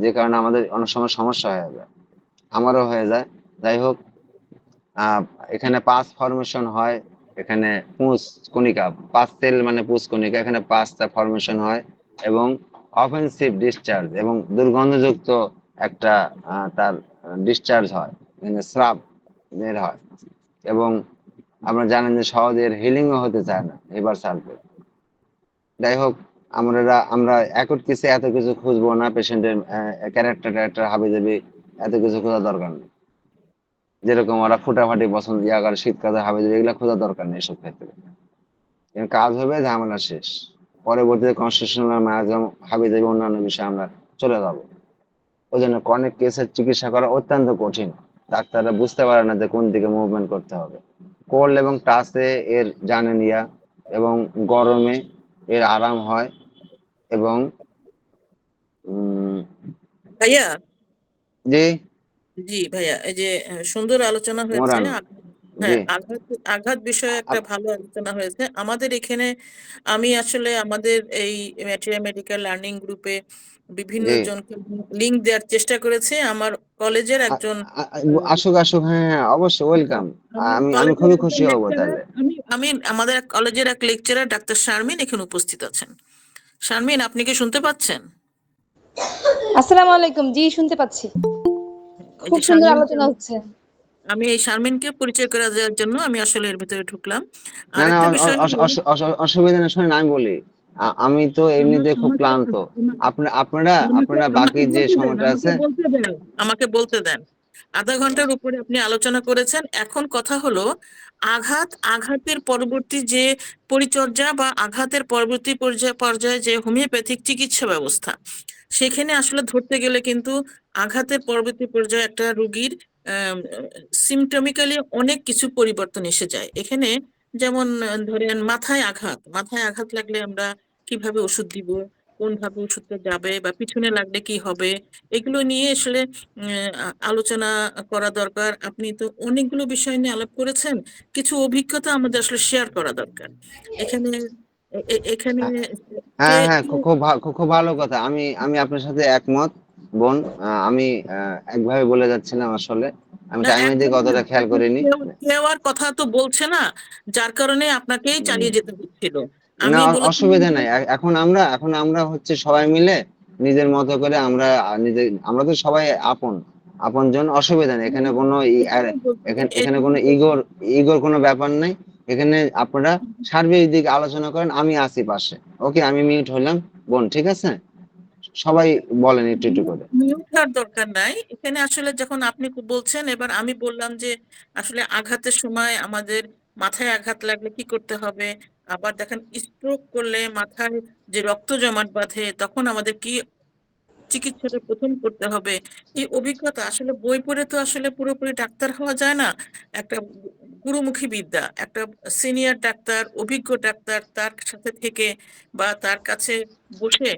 যে কারণে আমাদের অনেক সময় সমস্যা হয়ে যায়, আমারও হয়ে যায়। যাই হোক, এখানে পাস ফরমেশন হয়, এখানে পুঁজ কণিকা, পাস সেল মানে পুঁজ কণিকা, এখানে পাঁচটা ফরমেশন হয়, এবং অফেন্সিভ ডিসচার্জ, এবং দুর্গন্ধযুক্ত একটা তার ডিসচার্জ হয়, মানে স্রাব বের হয়। এবং আপনারা জানেন যে সহজে হিলিংও হতে চায় না এবার সালফেট। যাই হোক, আমরা একট কিছু এত কিছু খুঁজবো না, পেশেন্টের ক্যারেক্টার হাবিজাবি এত কিছু খোঁজা দরকার নেই। যেরকম ওরা ফুটাফাটি পছন্দ করে, শীতকালে হাবিজাবি, এগুলো খোঁজা দরকার নেই এসব ক্ষেত্রে। কাজ হবে, ঝামেলা শেষ। পরবর্তীতে কনস্টিটিউশনাল ম্যারাজম, হাবিজাবি, অন্যান্য বিষয়ে আমরা চলে যাব। ওই জন্য অনেক কেসের চিকিৎসা করা অত্যন্ত কঠিন, ডাক্তাররা বুঝতে পারে না যে কোন দিকে মুভমেন্ট করতে হবে। কোল্ড এবং টাচে এর জানেন এবং গরমে এর আরাম হয়, এবং ভাইয়া, জি জি ভাইয়া, এই যে সুন্দর আলোচনা হয়েছে। মোরানো, হ্যাঁ, জি। আঘাত আঘাত বিষয়ে একটা আপ- ভালো আলোচনা হয়েছে আমাদের এখানে। আমি আসলে আমাদের এই ম্যাটেরিয়াল মেডিকেল লার্নিং গ্রুপে বিভিন্ন জি। জনকে লিংক দেওয়ার চেষ্টা করেছে। আমার কলেজের আ- একজন আসুক আসুক, হ্যাঁ হ্যাঁ, অবশ্যই ওয়েলকাম। আমার আমি কলেজের খুবই একজন খুশি হব লেকচারার, তাহলে। আমি আমি আমাদের কলেজের এক লেকচারার ডাক্তার শারমিন এখানে উপস্থিত আছেন। শারমিন, আপনি কি শুনতে পাচ্ছেন? আসসালামু আলাইকুম, জি শুনতে পাচ্ছি। এই খুব যে সুন্দর শারমিনকে আলোচনা হচ্ছে। আমি এই শারমিনকে পরিচয় করে দেওয়ার জন্য আমি আসলে এর ভিতরে ঢুকলাম। না না, আরেকটা বিষয় হলো, অসুবিধা নেই, শোনেন আমি বলি। আমি তো এমনিতে খুব আমাকে ক্লান্ত। আমাকে আপনারা আমাকে আপনারা বাকি আমাকে যে বলতে দেন, সময়টা আছে। আমাকে বলতে দেন। আধা ঘন্টার উপরে আপনি আলোচনা করেছেন। এখন কথা হলো আঘাতের পরবর্তী যে পরিচর্যা বা আঘাতের পরবর্তী পর্যায়ে যে হোমিওপ্যাথিক চিকিৎসা ব্যবস্থা, সেখানে আসলে ধরতে গেলে কিন্তু আঘাতের পরবর্তী পর্যায়ে একটা রোগীর সিমটমিক্যালি অনেক কিছু পরিবর্তন এসে যায় এখানে। যেমন ধরেন মাথায় আঘাত লাগলে আমরা কিভাবে ওষুধ দিব, কোন ভাবে ওষুধটা যাবে, বা পিছনে লাগলে কি হবে, এগুলো নিয়ে আসলে আলোচনা করা দরকার। আপনি তো অনেকগুলো বিষয় নিয়ে আলাপ করেছেন, কিছু অভিজ্ঞতা আমাদের আসলে শেয়ার করা দরকার এখানে। এখানে কে হ্যাঁ হ্যাঁ, কে খুব ভালো কথা। আমি আমি আপনার সাথে একমত, বোন। আমি একভাবে বলে যাচ্ছিলাম আসলে। আমি না, টাইমের দিকে একদমই না। অতটা খেয়াল এখন করিনি। কেউ কেউ আর কথা তো বলছে না, যার কারণে আপনাকেই উম, চালিয়ে যেতে হচ্ছিল। না, আমি বলেছিলাম অসুবিধা যে নাই। এখন আমরা হচ্ছে সবাই মিলে নিজের মতো করে আমরা আমরা তো সবাই আপনজন। অসুবিধা নেই এখানে কোনো এটাই বলছি, এখানে এটাই কোনো বলছি। ইগোর কোনো ব্যাপার নাই। এখানে আপনারা সার্বিক দিক আলোচনা করেন, আমি আছি পাশে। ওকে, আমি মিউট হলাম। বোন, ঠিক আছে? সবাই বলেন একটু একটু করে। মিউটার দরকার নাই এখানে। আসলে যখন আপনি বলছেন, এবার আমি বললাম যে আসলে আঘাতের সময় আমাদের মাথায় আঘাত লাগলে কি করতে হবে, আবার দেখেন স্ট্রোক করলে মাথায় যে রক্ত জমাট বাঁধে তখন আমাদের কি চিকিৎসাটা প্রথম করতে হবে। এই অভিজ্ঞতা আসলে বই পড়ে তো আসলে পুরোপুরি ডাক্তার হওয়া যায় না। একটা গুরুমুখী বিদ্যা, একটা সিনিয়র ডাক্তার, অভিজ্ঞ ডাক্তার তার সাথে থেকে বা তার কাছে বসে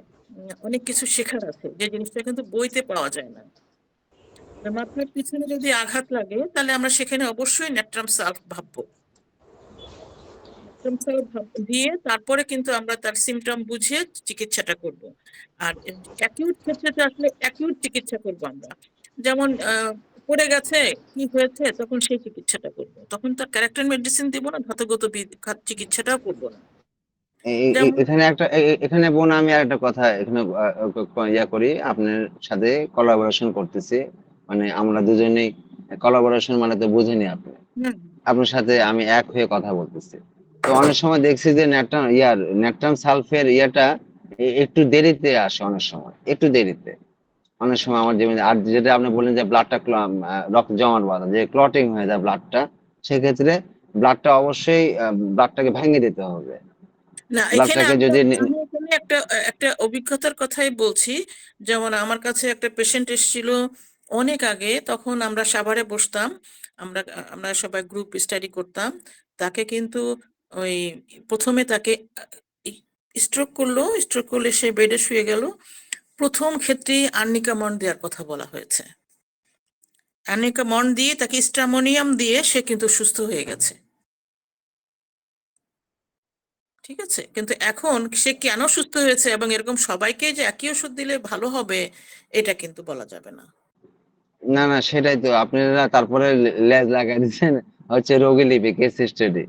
অনেক কিছু শেখার আছে, যে জিনিসটা কিন্তু বইতে পাওয়া যায় না। মাথার পিছনে যদি আঘাত লাগে তাহলে আমরা সেখানে অবশ্যই ন্যাট্রাম সালফ ভাববো। symptom দিয়ে তারপরে কিন্তু আমরা তার সিমটম বুঝিয়ে চিকিৎসাটা করব। আর অ্যাকিউট ক্ষেত্রে তো আসলে অ্যাকিউট চিকিৎসা করব আমরা। যেমন পড়ে গেছে, কি হয়েছে, তখন সেই চিকিৎসাটা করব, তখন তার ক্যারেক্টার মেডিসিন দিব না, ধাতুগত চিকিৎসাটাও করব না। যেমন এখানে বোন, আমি আর একটা কথা এখানে ইয়া করি, আপনার সাথে কোলাবোরেশন করতেছি। মানে আমরা দুজনেই কোলাবোরেশন, মানে তো বুঝেনি আপনি। হুম, আপনার সাথে আমি এক হয়ে কথা বলতেছি। তো অনেক সময় দেখছি যে ন্যাট্রাম সালফের ইয়াটা একটু দেরিতে আসে, অনেক সময় একটু দেরিতে। অনেক সময় আমার যেমন, আর যেটা আপনি বললেন যে ব্লাডটা রক্ত জমাট বাঁধা, যে ক্লটিং হয়ে যায় ব্লাডটা, সেক্ষেত্রে ব্লাডটা অবশ্যই ব্লাডটাকে ভেঙে দিতে হবে। না, এখানে ব্লাডটাকে আমরা যদি আমি এখানে একটা একটা অভিজ্ঞতার কথাই বলছি। যেমন আমার কাছে একটা পেশেন্ট এসেছিল অনেক আগে, তখন আমরা সাভারে বসতাম, আমরা আমরা সবাই গ্রুপ স্টাডি করতাম। তাকে কিন্তু ওই প্রথমে তাকে স্ট্রোক করলে সে বেডে শুয়ে গেল। প্রথম ক্ষেত্রেই আর্নিকা মন্ড দেওয়ার কথা বলা হয়েছে। আর্নিকা মন্ড দিয়ে তাকে স্ট্রামোনিয়াম দিয়ে সে কিন্তু সুস্থ হয়ে গেছে। ঠিক আছে, কিন্তু এখন সে কেন সুস্থ হয়েছে এবং এরকম সবাইকে যে একই ওষুধ দিলে ভালো হবে, এটা কিন্তু বলা যাবে না। না না, সেটাই তো আপনারা তারপরে লেজ লাগাই দিচ্ছেন হচ্ছে রোগী লিপি, কেস স্টাডি।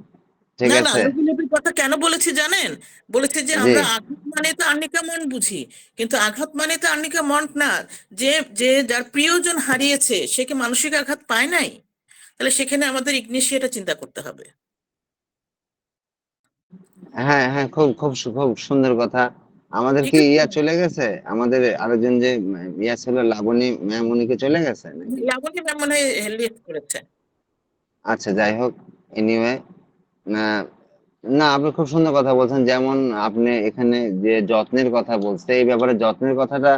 ঠিক না না, আছে। রোগীলিপির কথা কেন বলেছি জানেন? বলেছি যে জি। আমরা আঘাত মানে তো আর্নিকা মন্ড বুঝি, কিন্তু আঘাত মানে তো আর্নিকা মন্ড না। যে যে যার প্রিয়জন হারিয়েছে সে কি মানসিক আঘাত পায় নাই? তাহলে সেখানে আমাদের ইগনিশিয়াটা চিন্তা করতে হবে। হ্যাঁ হ্যাঁ, খুব সুন্দর কথা। আমাদের ঠিক কি আছে, ইয়া চলে গেছে? আমাদের আরেকজন যে ইয়া ছিল, লাবণী ম্যাম, উনি কি চলে গেছে নাকি? লাবণী ম্যাম মনে হয় লেট করেছে। আচ্ছা, যাই হোক। এনিওয়ে, না না, আপনি খুব সুন্দর কথা বলছেন। যেমন আপনি এখানে যে যত্নের কথা বলছে, এই ব্যাপারে যত্নের কথাটা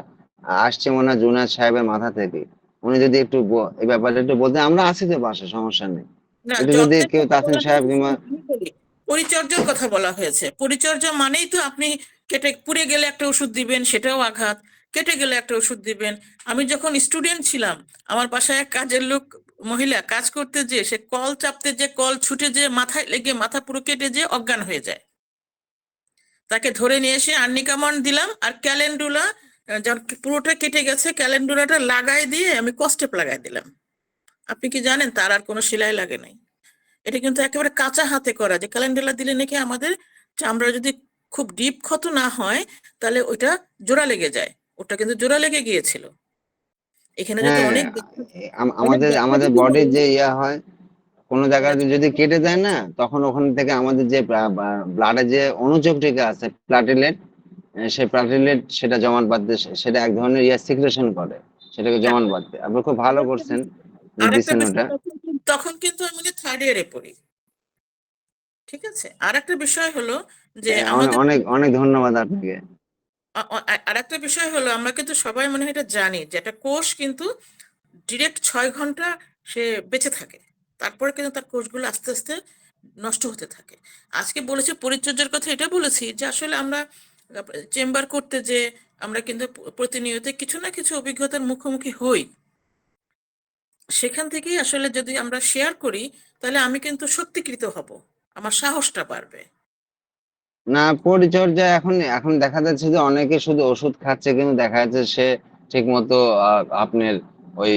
আসছে মনে হয় জুনায়দ সাহেবের মাথা থেকে। উনি যদি একটু এই ব্যাপারে একটু বলতেন, আমরা আছি তো পাশে, সমস্যা নেই। না, একটু যদি যত্নের কেউ, কথা তাসিম বলা সাহেব হয়েছে, কিংবা। আমি বলি পরিচর্যার কথা বলা হয়েছে। পরিচর্যা মানেই তো আপনি কেটে পুড়ে গেলে একটা ওষুধ দিবেন, সেটাও আঘাত। কেটে গেলে একটা ওষুধ দিবেন। আমি যখন স্টুডেন্ট ছিলাম, আমার বাসায় এক কাজের লোক মহিলা কাজ করতে যে সে কল চাপতে যে কল ছুটে যে মাথায় লেগে মাথা পুরো কেটে যে অজ্ঞান হয়ে যায়। তাকে ধরে নিয়ে এসে আর্নিকামন দিলাম, আর ক্যালেন্ডুলা যখন পুরোটা কেটে গেছে ক্যালেন্ডুলাটা লাগাই দিয়ে আমি কস্টেপ লাগাই দিলাম। আপনি কি জানেন তার আর কোনো সেলাই লাগে নাই। এটা কিন্তু একেবারে কাঁচা হাতে করা, যে ক্যালেন্ডুলা দিলে নাকি আমাদের চামড়া যদি খুব ডিপ ক্ষত না হয় তাহলে ওইটা জোড়া লেগে যায়। ওটা কিন্তু জোড়া লেগে গিয়েছিল। এখানে যদি হ্যাঁ, অনেক অনেক আমাদের ব্যথা আমাদের যদি বডির হয়, যে ইয়া হয়, কোনো জায়গায় যদি কেটে যায় না, তখন ওখান থেকে আমাদের যে ব্লাডে যে অনুচক্রিকা আছে প্লাটিলেট, সেই প্লাটিলেট সেটা জমাট বাঁধতে, সেটা এক ধরনের ইয়া সিক্রেশন করে, সেটাকে জমাট বাঁধতে। আপনি খুব ভালো করছেন যে আর একটা দিচ্ছেন বিষয়, ওটা। তখন কিন্তু আমি থার্ড ইয়ারে পড়ি। ঠিক আছে, আর একটা বিষয় হলো যে আমাদের অনেক অনেক ধন্যবাদ আপনাকে। আর একটা বিষয় হলো আমরা কিন্তু সবাই মনে হয় এটা জানি যে একটা কোষ কিন্তু ডিরেক্ট 6 ঘন্টা সে বেঁচে থাকে, তারপরে কিন্তু তার কোষগুলো আস্তে আস্তে নষ্ট হতে থাকে। আজকে বলেছি পরিচর্যার কথা, এটা বলেছি যে আসলে আমরা চেম্বার করতে যে আমরা কিন্তু প্রতিনিয়ত কিছু না কিছু অভিজ্ঞতার মুখোমুখি হই। সেখান থেকেই আসলে যদি আমরা শেয়ার করি তাহলে আমি কিন্তু শক্তিকৃত হব, আমার সাহসটা বাড়বে। না, পরিচর্যা এখন এখন দেখা যাচ্ছে যে অনেকে শুধু ওষুধ খাচ্ছে, কিন্তু দেখা যাচ্ছে সে ঠিক মতো আপনার ওই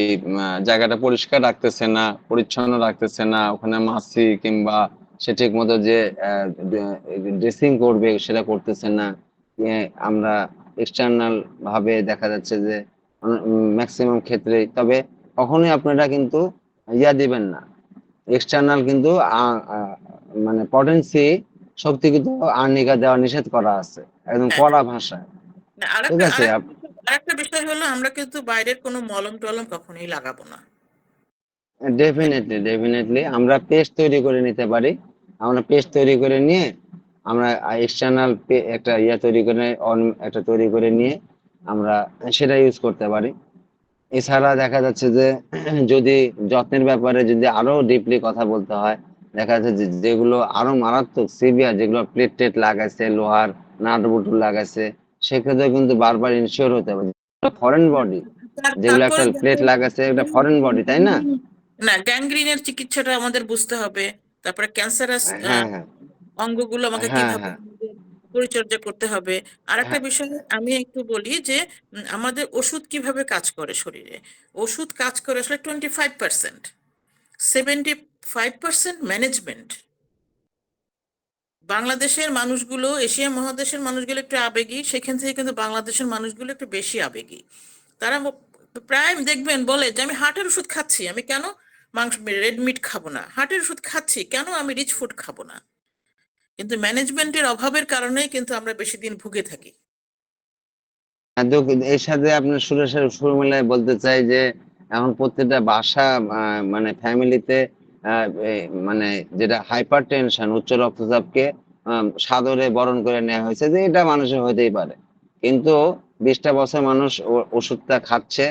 জায়গাটা পরিষ্কার রাখতেছে না, পরিচ্ছন্ন রাখতেছে না, ওখানে মাছি কিংবা সে ঠিক মতো যে ড্রেসিং করবে সেটা করতেছে না। আমরা এক্সটার্নাল ভাবে দেখা যাচ্ছে যে ম্যাক্সিমাম ক্ষেত্রে, তবে কখনোই আপনারা কিন্তু ইয়া দিবেন না, এক্সটার্নাল কিন্তু মানে পটেন্সি, শক্তি কিন্তু আর্নিকা দেওয়া নিষেধ করা আছে একদম হ্যাঁ, কড়া ভাষায়। না, ঠিক আছে। আরেকটা বিষয় হলো আমরা কিন্তু বাইরের কোনো মলম টলম কখনোই লাগাবো না। ডেফিনেটলি ডেফিনেটলি আমরা পেস্ট তৈরি করে নিতে পারি। আমরা পেস্ট তৈরি করে নিয়ে আমরা এক্সটার্নাল একটা ইয়া তৈরি করে একটা তৈরি করে নিয়ে আমরা সেটা ইউজ করতে পারি। এছাড়া দেখা যাচ্ছে যে যদি যত্নের ব্যাপারে যদি আরো ডিপলি কথা বলতে হয়, দেখা যাচ্ছে যে যেগুলো আরো মারাত্মক সিভিয়ার, যেগুলো প্লেট টেট লাগাইছে, লোহার নাট বুটুল লাগাইছে, সেক্ষেত্রে কিন্তু বারবার ইনশিওর হতে হবে। ফরেন বডি, যেগুলো একটা তারপরে প্লেট লাগাচ্ছে, একটা ফরেন বডি, তাই না? না, গ্যাংগ্রিনের চিকিৎসাটা আমাদের বুঝতে হবে। তারপরে ক্যান্সারাস হ্যাঁ, হ্যাঁ, অঙ্গগুলো আমাকে হ্যাঁ, কিভাবে হ্যাঁ, আমাদের পরিচর্যা করতে হবে। আর একটা হ্যাঁ, বিষয় আমি একটু বলি যে আমাদের ওষুধ কিভাবে কাজ করে শরীরে। ওষুধ কাজ করে আসলে 25%, 75% ম্যানেজমেন্ট। বাংলাদেশের মানুষগুলো, এশিয়া মহাদেশের মানুষগুলো একটু আবেগী, সেখান থেকে কিন্তু বাংলাদেশের মানুষগুলো একটু বেশি আবেগী। তারা প্রায় দেখবেন বলে যে আমি হার্টের ওষুধ খাচ্ছি, আমি কেন মাংস রেড মিট খাবো না, হার্টের ওষুধ খাচ্ছি কেন আমি রিচ ফুড খাবো না। কিন্তু ম্যানেজমেন্টের অভাবের কারণেই কিন্তু আমরা বেশি দিন ভুগে থাকি। হ্যাঁ, এর সাথে আপনার সুর মিলায় বলতে চাই যে এখন প্রত্যেকটা বাসা, মানে ফ্যামিলিতে, মানে যেটা হাইপার টেনশন, উচ্চ রক্তচাপকে সাদরে বরণ করে নেওয়া হয়েছে যে এটা মানুষের হতেই পারে। কিন্তু 20টা বছর মানুষ ওষুধটা খাচ্ছে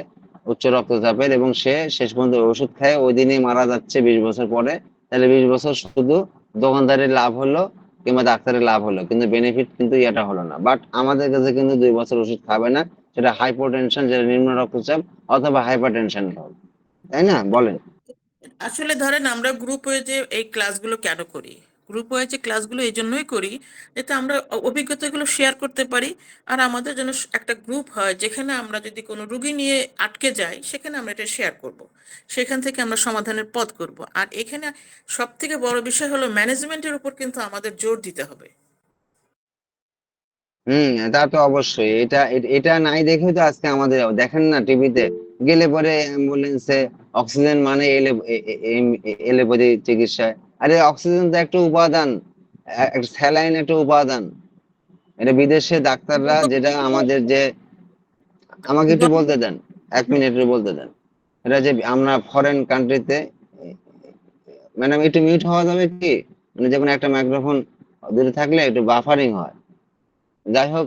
উচ্চ রক্তচাপের, এবং সে শেষ পর্যন্ত ওষুধ খায় ওই দিনই মারা যাচ্ছে 20 বছর পরে। তাহলে 20 বছর শুধু দোকানদারের লাভ হলো কিংবা ডাক্তারের লাভ হলো, কিন্তু বেনিফিট কিন্তু এটা হলো না। বাট আমাদের কাছে কিন্তু 2 বছর ওষুধ খাবে না, সেটা হাইপোটেনশন, যেটা নিম্ন রক্তচাপ অথবা হাইপার টেনশন হবে, তাই না বলেন? আসলে ধরেন আমরা গ্রুপ ওয়াইজে এই ক্লাসগুলো কেন করি, গ্রুপ ওয়াইজে ক্লাসগুলো এই জন্যই করি যাতে আমরা অভিজ্ঞতাগুলো শেয়ার করতে পারি। আর আমাদের যেন একটা গ্রুপ হয় যেখানে আমরা যদি কোনো রুগী নিয়ে আটকে যাই সেখানে আমরা এটা শেয়ার করব, সেখান থেকে আমরা সমাধানের পথ করব। আর এখানে সব থেকে বড় বিষয় হলো ম্যানেজমেন্টের উপর কিন্তু আমাদের জোর দিতে হবে। তা তো অবশ্যই। এটা এটা নাই দেখেই তো আজকে আমাদের, দেখেন না টিভিতে গেলে পরে অ্যাম্বুলেন্সে অক্সিজেন মানে এলোপ্যাথি চিকিৎসায়। আরে অক্সিজেন তো একটা উপাদান, একটা স্যালাইন একটা উপাদান। এটা বিদেশে ডাক্তাররা, গত যেটা আমাদের যে, আমাকে একটু গত বলতে দেন, 1 মিনিট একটু বলতে দেন। এটা যে আমরা ফরেন কান্ট্রিতে, ম্যাডাম একটু মিউট হওয়া যাবে কি? মানে যখন একটা মাইক্রোফোন দূরে থাকলে একটু বাফারিং হয়। যাই হোক,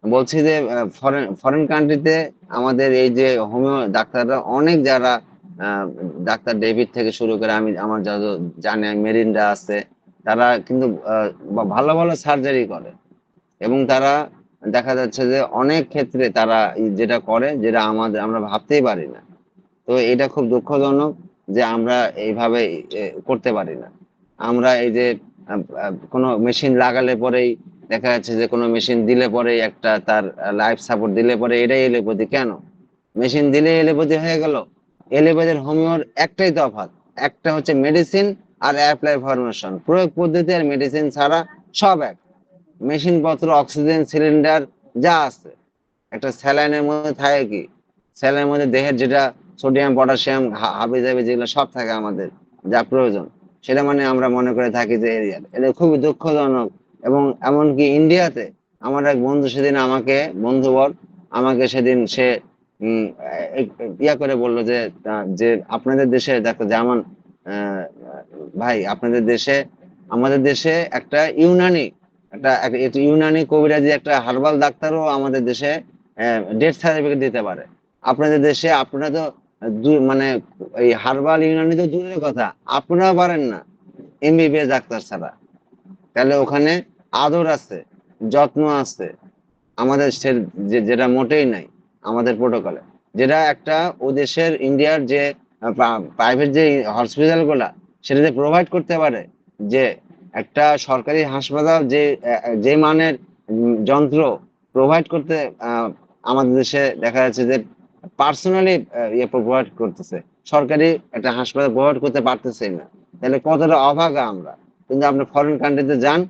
বলছি যে ফরেন ফরেন কান্ট্রিতে আমাদের এই যে হোমিও ডাক্তাররা অনেক, যারা আহ, ডাক্তার ডেভিড থেকে শুরু করে আমি আমার যত জানি, মেরিন্ডা আছে, তারা কিন্তু ভালো ভালো সার্জারি করে, এবং তারা দেখা যাচ্ছে যে অনেক ক্ষেত্রে তারা যেটা করে, যেটা আমরা ভাবতেই পারি না। তো এটা খুব দুঃখজনক যে আমরা এইভাবে করতে পারি না। আমরা এই যে কোনো মেশিন লাগালে পরেই দেখা যাচ্ছে যে কোনো মেশিন দিলে পরেই একটা তার লাইফ সাপোর্ট দিলে পরে এটাই এলোপ্যাথি। কেন মেশিন দিলে এলোপ্যাথি হয়ে গেল? এলোপ্যাথির হোমিওর একটাই তফাৎ, একটা হচ্ছে মেডিসিন আর অ্যাপ্লাই ফরমেশন, প্রয়োগ পদ্ধতি আর মেডিসিন ছাড়া সব এক। মেশিন পত্র, অক্সিজেন সিলিন্ডার যা আছে, একটা স্যালাইনের মধ্যে থাকে কি, স্যালাইনের মধ্যে দেহের যেটা সোডিয়াম পটাশিয়াম হাবি জাবি যেগুলো সব থাকে আমাদের যা প্রয়োজন, সেটা মানে আমরা মনে করে থাকি যে এরিয়াল। এটা খুবই দুঃখজনক। এবং এমনকি ইন্ডিয়াতে আমার এক বন্ধু সেদিন আমাকে, বন্ধুবর আমাকে সেদিন সে ইয়া করে বললো যে যে আপনাদের দেশে দেখো যেমন ভাই আপনাদের দেশে, আমাদের দেশে একটা ইউনানি, একটা ইউনানি কবিরাজি একটা হার্বাল ডাক্তারও আমাদের দেশে ডেথ সার্টিফিকেট দিতে পারে। আপনাদের দেশে আপনারা তো মানে এই হার্বাল ইউনানি তো দূরের কথা, আপনারাও পারেন না এমবিবিএস ডাক্তার ছাড়া। তাহলে ওখানে আদর আছে, যত্ন আছে, আমাদের যেটা মোটেই নাই আমাদের প্রোটোকলে, যেটা একটা ও দেশের ইন্ডিয়ার যে প্রাইভেট যে হসপিটাল গুলা সেটা যে প্রোভাইড করতে পারে, যে একটা সরকারি হাসপাতাল যে যে মানের যন্ত্র প্রোভাইড করতে আমাদের দেশে দেখা যাচ্ছে যে পার্সোনালি ইয়ে প্রোভাইড করতেছে, সরকারি একটা হাসপাতাল প্রোভাইড করতে পারতেছে না। তাহলে কতটা অভাগা আমরা। কিন্তু আপনি ফরেন কান্ট্রিতে যান,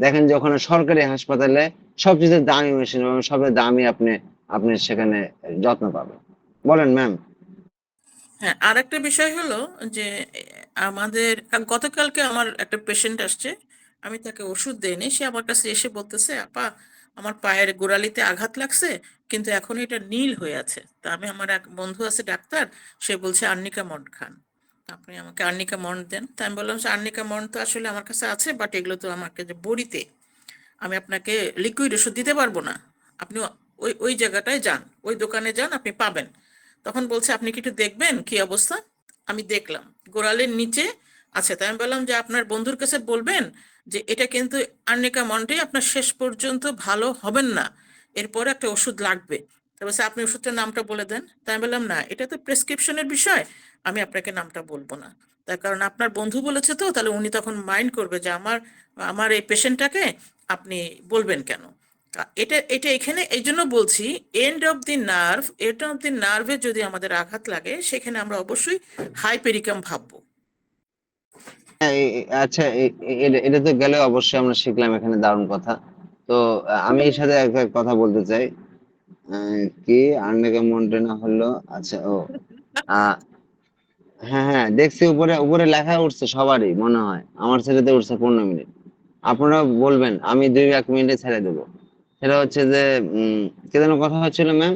দেখেন যে ওখানে সরকারি হাসপাতালে সবচেয়ে দামি মেশিন এবং সবচেয়ে দামি আপনি আপনি সেখানে যত্ন পাবেন। বলেন ম্যাম। হ্যাঁ, আর একটা বিষয় হলো যে আমাদের গতকালকে আমার একটা পেশেন্ট আসছে, আমি তাকে ওষুধ দেইনি, সে আমার কাছে এসে বলতেছে, আপা আমার পায়ের গোড়ালিতে আঘাত লাগছে, কিন্তু এখন এটা নীল হয়ে আছে। তা আমি, আমার এক বন্ধু আছে ডাক্তার, সে বলছে আর্নিকা মন্ড খান, আপনি আমাকে আর্নিকা মন্ড দেন। তা আমি বললাম যে আর্নিকা মন্ড তো আসলে আমার কাছে আছে, বাট এগুলো তো আমাকে যে বড়িতে, আমি আপনাকে লিকুইড ওষুধ দিতে পারবো না। আপনি ওই ওই জায়গাটায় যান, ওই দোকানে যান, আপনি পাবেন। তখন বলছে আপনি কি একটু দেখবেন কি অবস্থা। আমি দেখলাম গোড়ালির নিচে আছে। তাই আমি বললাম যে আপনার বন্ধুর কাছে বলবেন যে এটা কিন্তু আর্নিকা মন্টে আপনার শেষ পর্যন্ত ভালো হবেন না, এরপরে একটা ওষুধ লাগবে। তারপর বলছে, আপনি ওষুধটার নামটা বলে দেন। তাই আমি বললাম না, এটা তো প্রেসক্রিপশনের বিষয়, আমি আপনাকে নামটা বলবো না। তার কারণ আপনার বন্ধু বলেছে, তো তাহলে উনি তখন মাইন্ড করবে যে আমার আমার এই পেশেন্টটাকে আপনি বলবেন কেন। এটা এটা এখানে এই জন্য বলছি, end of the nerve, end of the নার্ভে যদি আমাদের আঘাত লাগে, সেখানে আমরা অবশ্যই হাইপেরিকাম ভাববো। হ্যাঁ, আচ্ছা, এটা তো গেলে অবশ্যই আমরা শিখলাম এখানে, দারুণ কথা। তো আমি এর সাথে একটা কথা বলতে চাই। কি আর্নিকা মন্টেনা হলো? আচ্ছা, ও আহ হ্যাঁ হ্যাঁ, দেখছি উপরে উপরে লেখা উঠছে সবারই মনে হয়, আমার ছেলেতে উঠছে 15 মিনিট। আপনারা বলবেন, আমি 1 মিনিটে ছেড়ে দেবো। সেটা হচ্ছে যে কি যেন কথা হচ্ছিল ma'am?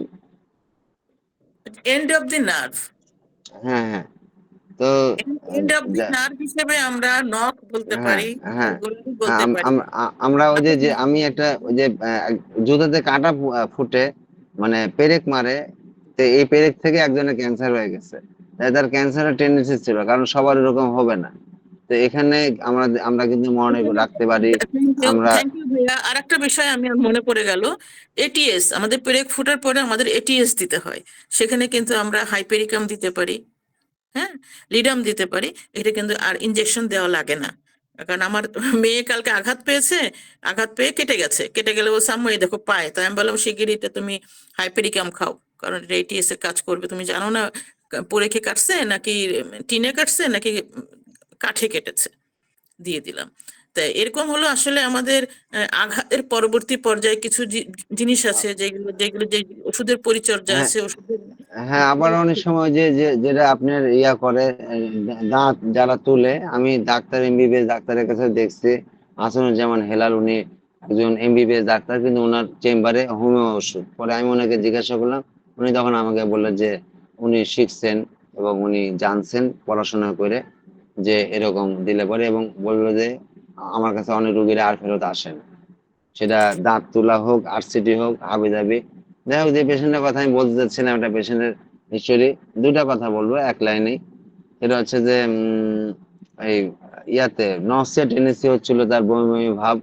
And of the nerve, হ্যাঁ হ্যাঁ। তো এন্ড অফ দি নার্ভ হিসেবে আমরা নখ বলতে হ্যাঁ পারি, হ্যাঁ গোলারি হ্যাঁ, বলতে পারি। আমরা ওই যে যে আমি একটা ওই যে জুতাতে কাঁটা ফুটে মানে পেরেক মারে, তো এই পেরেক থেকে একজনের ক্যান্সার হয়ে গেছে। তাই তার ক্যান্সারের টেন্ডেন্সি ছিল, কারণ সবার এরকম হবে না। তো এখানে আমরা আমরা কিন্তু মনে রাখতে পারি। আমরা থ্যাংক ইউ ভাইয়া। আর একটা বিষয় আমি আর মনে পড়ে গেল, এটিএস, আমাদের পেরেক ফুটার পরে আমাদের এটিএস দিতে হয়, সেখানে কিন্তু আমরা হাইপেরিকাম দিতে পারি, হ্যাঁ, লিডাম দিতে পারি। এটা কিন্তু আর ইনজেকশন দেওয়া লাগে না। কারণ আমার মেয়ে কালকে আঘাত পেয়েছে, আঘাত পেয়ে কেটে গেছে, কেটে গেলে বলছে আম্মু এই দেখো পায়ে। তাই আমি বললাম শিগগিরই এটা তুমি হাইপেরিকাম খাও, কারণ এটা এটিএস এর কাজ করবে। তুমি জানো না পরে কে কাটছে, নাকি টিনে কাটছে, নাকি কাঠে কেটেছে, দিয়ে দিলাম। তাই এরকম হলো আসলে আমাদের আঘাতের পরবর্তী পর্যায়ে কিছু জিনিস আছে, যেগুলো যেগুলো যে ওষুধের পরিচর্যা হ্যাঁ আছে, ওষুধের হ্যাঁ, আবার অনেক সময় যে যেটা আপনার ইয়া করে দাঁত যারা তুলে, আমি ডাক্তার এমবিবিএস ডাক্তারের কাছে দেখছি, যেমন হেলাল, উনি একজন এমবিবিএস ডাক্তার, কিন্তু ওনার চেম্বারে হোমিও ওষুধ। পরে আমি ওনাকে জিজ্ঞাসা করলাম, উনি তখন আমাকে বললেন যে উনি শিখছেন এবং উনি জানছেন পড়াশোনা করে যে এরকম দিলে পরে, এবং বললো যে আমার কাছে অনেক রুগীরা আর ফেরত আসেন, সেটা দাঁত তোলা হোক, আরসিটি হোক, হাবি জাবি। যাই হোক, যে পেশেন্টের কথা আমি বলতে চাচ্ছিলাম, একটা পেশেন্টের হিস্টোরি, দুটা কথা বলবো এক লাইনেই। সেটা হচ্ছে যে এই ইয়াতে নসিয়া টেন্ডেন্সি হচ্ছিল, তার বমি বমি ভাব,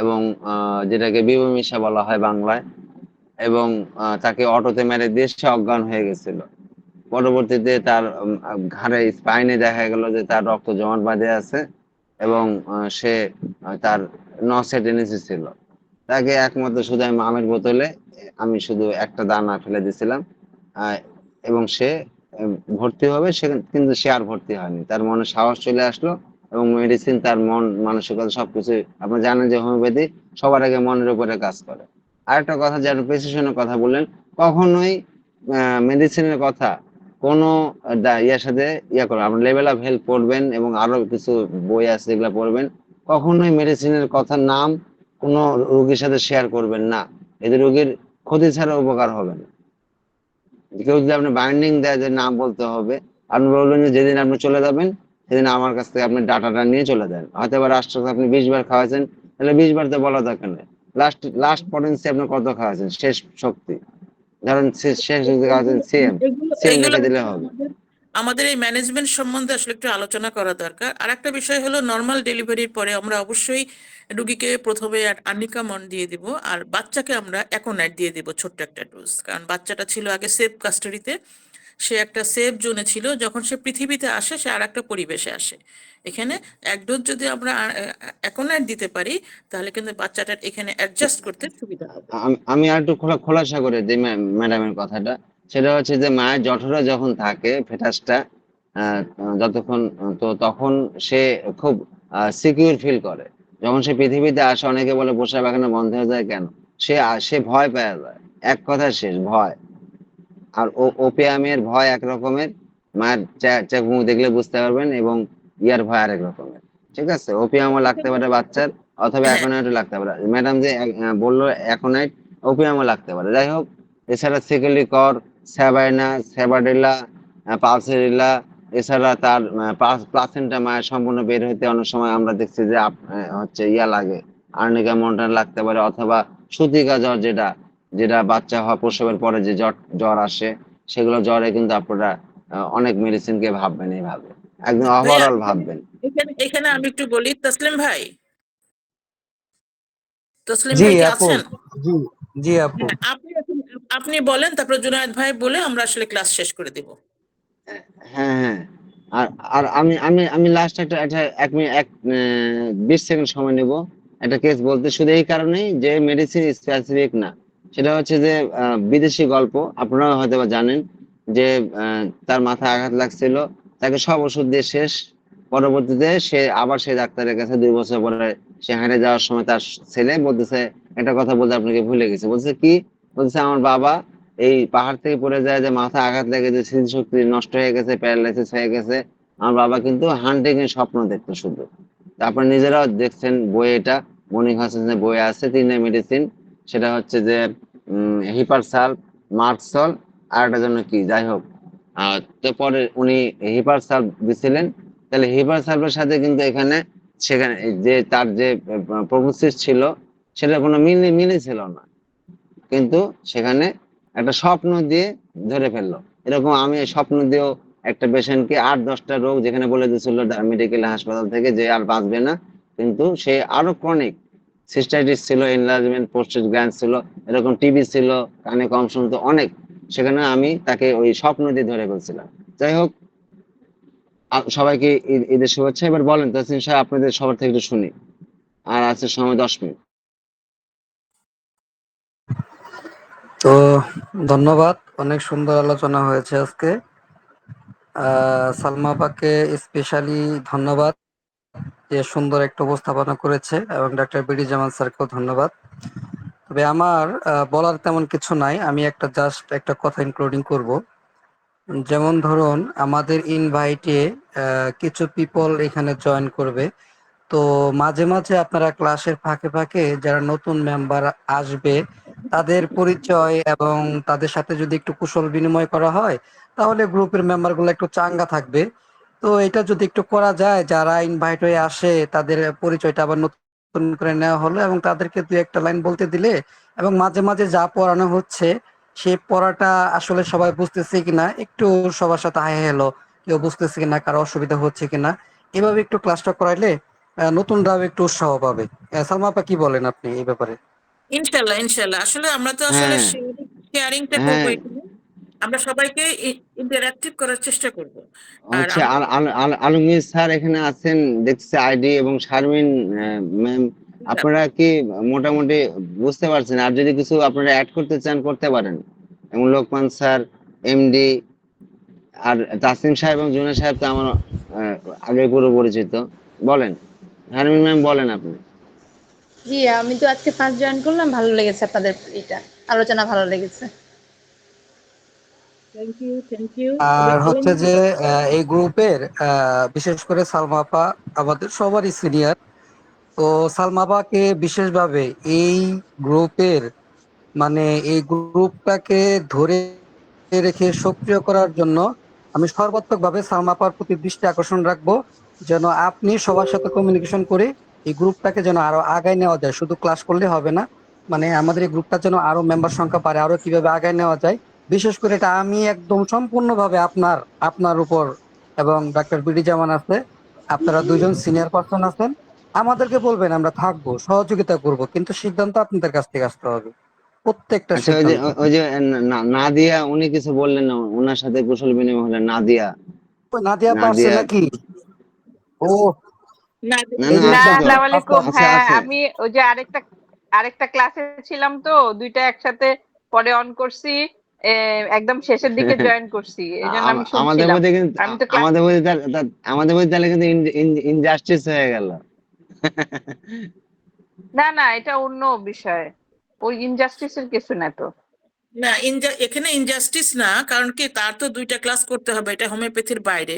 এবং যেটাকে বিবমিশা বলা হয় বাংলায়, এবং তাকে অটোতে মেরে দিয়ে সে অজ্ঞান হয়ে গেছিল। পরবর্তীতে তার ঘাড়ে স্পাইনে দেখা গেল যে তার রক্ত জমাট বাঁধে আছে এবং সে তার নসে টেনেসি ছিল। তাকে একমাত্র শুধু আমি আমের বোতলে আমি শুধু একটা দানা ফেলে দিয়েছিলাম, আহ, এবং সে ভর্তি হবে, সে কিন্তু সে আর ভর্তি হয়নি। তার মনে সাহস চলে আসলো এবং মেডিসিন তার মন মানসিকতা সবকিছু, আপনি জানেন যে হোমিওপ্যাথি সবার আগে মনের উপরে কাজ করে। আরেকটা কথা, যারা প্রেসক্রিপশনের কথা বললেন, কখনোই মেডিসিনের কথা কোনো ইয়ার সাথে ইয়া করবেন। আপনি লেভেল অফ হেলথ পড়বেন এবং আরো কিছু বই আছে যেগুলো পড়বেন। কখনোই মেডিসিনের কথা নাম কোনো রোগীর সাথে শেয়ার করবেন না, এতে রোগীর ক্ষতি ছাড়া উপকার হবে না। কেউ যদি আপনি বাইন্ডিং দেয় যে নাম বলতে হবে, আপনি বলবেন যে যেদিন আপনি চলে যাবেন সেদিন আমার কাছ থেকে আপনি ডাটাটা নিয়ে চলে যান। হয়তো এবার রাষ্ট্রকে আপনি 20 বার খাওয়াছেন, তাহলে 20 বার তো বলা দরকার নেই। লাস্ট লাস্ট পটেন্সি আপনি কত খাওয়াছেন, শেষ শক্তি, ধরেন শেষ শক্তি খাওয়াছেন সিএম, এগুলো সিএম এগুলো লিখে দিলে আসলে হবে। আমাদের এই ম্যানেজমেন্ট সম্বন্ধে আসলে একটু আলোচনা করা দরকার। আর একটা বিষয় হলো, নর্মাল ডেলিভারির পরে আমরা অবশ্যই রুগীকে প্রথমে আর্নিকামন দিয়ে দিব, আর বাচ্চাকে আমরা অ্যাকোনাইট দিয়ে দিব, ছোট্ট একটা ডোজ। কারণ বাচ্চাটা ছিল আগে সেফ কাস্টাডিতে, সে একটা সেফ জোনে ছিল। যখন সে পৃথিবীতে আসে সে আর একটা পরিবেশে আসে। এখানে এক ডোজ যদি আমরা অ্যাকোনাইট দিতে পারি, তাহলে কিন্তু বাচ্চাটার এখানে অ্যাডজাস্ট করতে সুবিধা হবে। আমি আর একটু খোলাসা করে দিই ম্যাডামের কথাটা। সেটা হচ্ছে যে মায়ের জঠরে যখন থাকে ফেটাসটা, যতক্ষণ, তো তখন সে খুব সিকিউর ফিল করে। যখন সে পৃথিবীতে আসে, অনেকে বলে প্রস্রাব পায়খানা বন্ধ হয়ে যায় কেন, সে ভয় পেয়ে যায়। এক কথা শেষ, ভয়। আর ওপিয়ামের ভয় এক রকমের, মায়ের চেক মুখ দেখলে বুঝতে পারবেন, এবং ইয়ার ভয় আরেক রকমের। ঠিক আছে, ওপিয়ামও লাগতে পারে বাচ্চার, অথবা হ্যাঁ, অ্যাকোনাইটও লাগতে পারে। ম্যাডাম যে বললো অ্যাকোনাইট, ওপিয়ামও লাগতে পারে। যাই হোক, এছাড়া সিকেলিকর, স্যাবাইনা, স্যাবাডেলা, পালসেরিলা, এছাড়া তার প্লাসেন্টা মায়ের সম্পূর্ণ বের হইতে অনেক সময় আমরা দেখছি যে হচ্ছে ইয়া লাগে, আর্নিকা মন্টান লাগতে পারে, অথবা সুতিকা জ্বর, যেটা যেটা বাচ্চা হওয়া প্রসবের পরে যে জ্বর জ্বর আসে, সেগুলো জ্বরে কিন্তু আপনারা অনেক মেডিসিনকে ভাববেন এইভাবে, একদম ভাইয়া ওভারঅল এখানে ভাববেন। এখানে এখানে আমি একটু বলি, তসলিম ভাই, তসলিম জি ভাই কি আপু। আছেন? জি। জি আপু। হ্যাঁ, আপনি বলেন, তারপর জুনায়েদ ভাই বলে আমরা আসলে ক্লাস শেষ করে দিব। হ্যাঁ, হ্যাঁ। আর আর আমি আমি আমি লাস্ট একটা একটা 20 সেকেন্ড সময় নেব একটা কেস বলতে, শুধু এই কারণেই যে মেডিসিন স্পেসিফিক না। সেটা হচ্ছে যে বিদেশি গল্প, আপনারা হয়তো বা জানেন যে তার মাথায় আঘাত লাগছিল, তাকে সব ওষুধ দিয়ে শেষ। পরবর্তীতে সে আবার সেই ডাক্তারের কাছে 2 বছর পরে সে হেঁটে যাওয়ার সময় তার ছেলে বলতেছে একটা কথা, বলতে আপনাকে ভুলে গেছে, বলছে কি, বলছে আমার বাবা এই পাহাড় থেকে পড়ে যায়, যে মাথা আঘাত লেগে যে স্মৃতিশক্তি নষ্ট হয়ে গেছে, প্যারালাইসিস হয়ে গেছে। আমার বাবা কিন্তু হান্টিং এর স্বপ্ন দেখতো শুধু। তারপর নিজেরাও দেখছেন বই, এটা মনিক হাসানের বই আছে, 3টা মেডিসিন। সেটা হচ্ছে যে হিপারসাল, মার্কসল, আর একটা জন্য কি, যাই হোক। তো পরে উনি হিপারসাল দিছিলেন। তাহলে হিপারসালের সাথে কিন্তু এখানে সেখানে যে তার যে প্রগনোসিস ছিল, সেটা কোনো মিলই ছিল না। কিন্তু সেখানে একটা স্বপ্ন দিয়ে ধরে ফেললো। এরকম আমি স্বপ্ন দিয়েও একটা পেশেন্টকে 8-10টা রোগ যেখানে বলে দিয়েছিল মেডিকেল হাসপাতাল থেকে যে আর বাঁচবে না, কিন্তু সে আরো ক্রনিক সিস্টাইটিস ছিল, এনলার্জমেন্ট প্রোস্টেট গ্ল্যান্ড ছিল, এরকম টিবি ছিল, কানে কম শুনতো অনেক। সেখানে আমি তাকে ওই স্বপ্ন দিয়ে ধরে ফেলছিলাম। যাই হোক, সবাইকে ঈদের শুভেচ্ছা। এবার বলেন তাসিম সাহেব, আপনাদের সবার থেকে একটু শুনি। আর আছে সময় 10 মিনিট। তো ধন্যবাদ, অনেক সুন্দর আলোচনা হয়েছে আজকে। সালমা আপাকে স্পেশালি ধন্যবাদ, যে সুন্দর একটা উপস্থাপনা করেছে, এবং ডাক্তার বিডি জামান স্যারকেও ধন্যবাদ। তবে আমার বলার তেমন কিছু নাই, আমি জাস্ট একটা কথা ইনক্লুডিং করব। যেমন ধরুন, আমাদের ইনভাইটে কিছু পিপল এখানে জয়েন করবে। তো মাঝে মাঝে আপনারা ক্লাসের ফাঁকে ফাঁকে যারা নতুন মেম্বার আসবে তাদের পরিচয় এবং তাদের সাথে যদি একটু কুশল বিনিময় করা হয়, তাহলে গ্রুপের মেম্বারগুলো একটু চাঙ্গা থাকবে। তো এটা যদি একটু করা যায়, যারা ইনভাইট হয়ে আসে তাদের পরিচয়টা আবার নতুন করে নেওয়া হলো, এবং তাদেরকে দুই একটা লাইন বলতে দিলে, এবং মাঝে মাঝে যা পড়ানো হচ্ছে সেই পড়াটা আসলে সবাই বুঝতেছে কিনা, একটু সবার সাথে হাই হ্যালো, কেউ বুঝতেছে কিনা, কারো অসুবিধা হচ্ছে কিনা, এভাবে একটু ক্লাসটা করাইলে নতুনরাও একটু উৎসাহ পাবে। সালমা আপা, কি বলেন আপনি এই ব্যাপারে? ইনশাল্লাহ, ইনশাল্লাহ। আসলে আমরা তো আসলে হ্যাঁ, শেয়ারিংটা করবো হ্যাঁ, এখানে। আমরা সবাইকে ইন্টারঅ্যাক্টিভ করার চেষ্টা করব। আর হচ্ছে আমরা আলমগীর স্যার এখানে আছেন দেখছি, আইডি এবং শারমিন ম্যাম, আপনারা কি মোটামুটি বুঝতে পারছেন? আর যদি কিছু আপনারা অ্যাড করতে চান করতে পারেন, এবং লোকমান স্যার, এমডি, আর তাসিম সাহেব এবং জুনা সাহেব তো আমার আগে পুরো পরিচিত। বলেন শারমিন ম্যাম, বলেন আপনি। জি, আমি তো আজকে ফার্স্ট জয়েন করলাম, ভালো লেগেছে আপনাদের এটা আলোচনা, ভালো লেগেছে। Thank you, thank you. আর এবার হচ্ছে আলমগীর যে এই গ্রুপের বিশেষ করে সালমা আপা আমাদের সবারই সিনিয়র। তো সালমা আপাকে বিশেষভাবে এই গ্রুপের মানে এই গ্রুপটাকে ধরে রেখে সক্রিয় করার জন্য আমি সর্বাত্মকভাবে সালমা আপার প্রতি দৃষ্টি আকর্ষণ রাখবো, যেন আপনি সবার সাথে কমিউনিকেশন করে এই গ্রুপটাকে যেন আরো আগায় নেওয়া যায়। শুধু ক্লাস করলে হবে না, মানে আমাদের এই গ্রুপটা যেন আরো মেম্বার সংখ্যা পারে, আরো কিভাবে আগায় নেওয়া যায়। বিশেষ করে এটা আমি একদম সম্পূর্ণভাবে আপনার আপনার উপর এবং ডাক্তার বিডি জামান আছে, আপনারা দুইজন সিনিয়র পার্সন আছেন, আমাদেরকে বলবেন, আমরা থাকবো, সহযোগিতা করব, কিন্তু সিদ্ধান্ত আপনাদের কাছ থেকে আসতে হবে, প্রত্যেকটা আচ্ছা, সিদ্ধান্ত। ওই যে নাদিয়া, উনি কিছু বললেন না? ওনার সাথে কুশল বিনিময় হলেন? নাদিয়া, ওই নাদিয়া আপা আসছে নাদিয়া, নাকি? ও, না, না এই না, যে না, আছে তো, আসসালামু আস্তে আলাইকুম। আছে হ্যাঁ, আছে। আমি ওই যে আরেকটা ক্লাসে ছিলাম, তো দুইটা একসাথে পরে অন করছি। একদম শেষের দিকে জয়েন করছি, এই জন্য আমি আমাদের শুনছিলাম। মধ্যে কিন্তু আমি তো ক্লাস আমাদের মধ্যে আমাদের মধ্যে তাহলে কিন্তু ইনজাস্টিস হয়ে গেল। না না, এটা অন্য বিষয়। ওই ইনজাস্টিসের কিছু না তো। না, এখানে ইনজাস্টিস না, কারণ কি তার তো দুইটা ক্লাস করতে হবে, এটা হোমিওপ্যাথির বাইরে।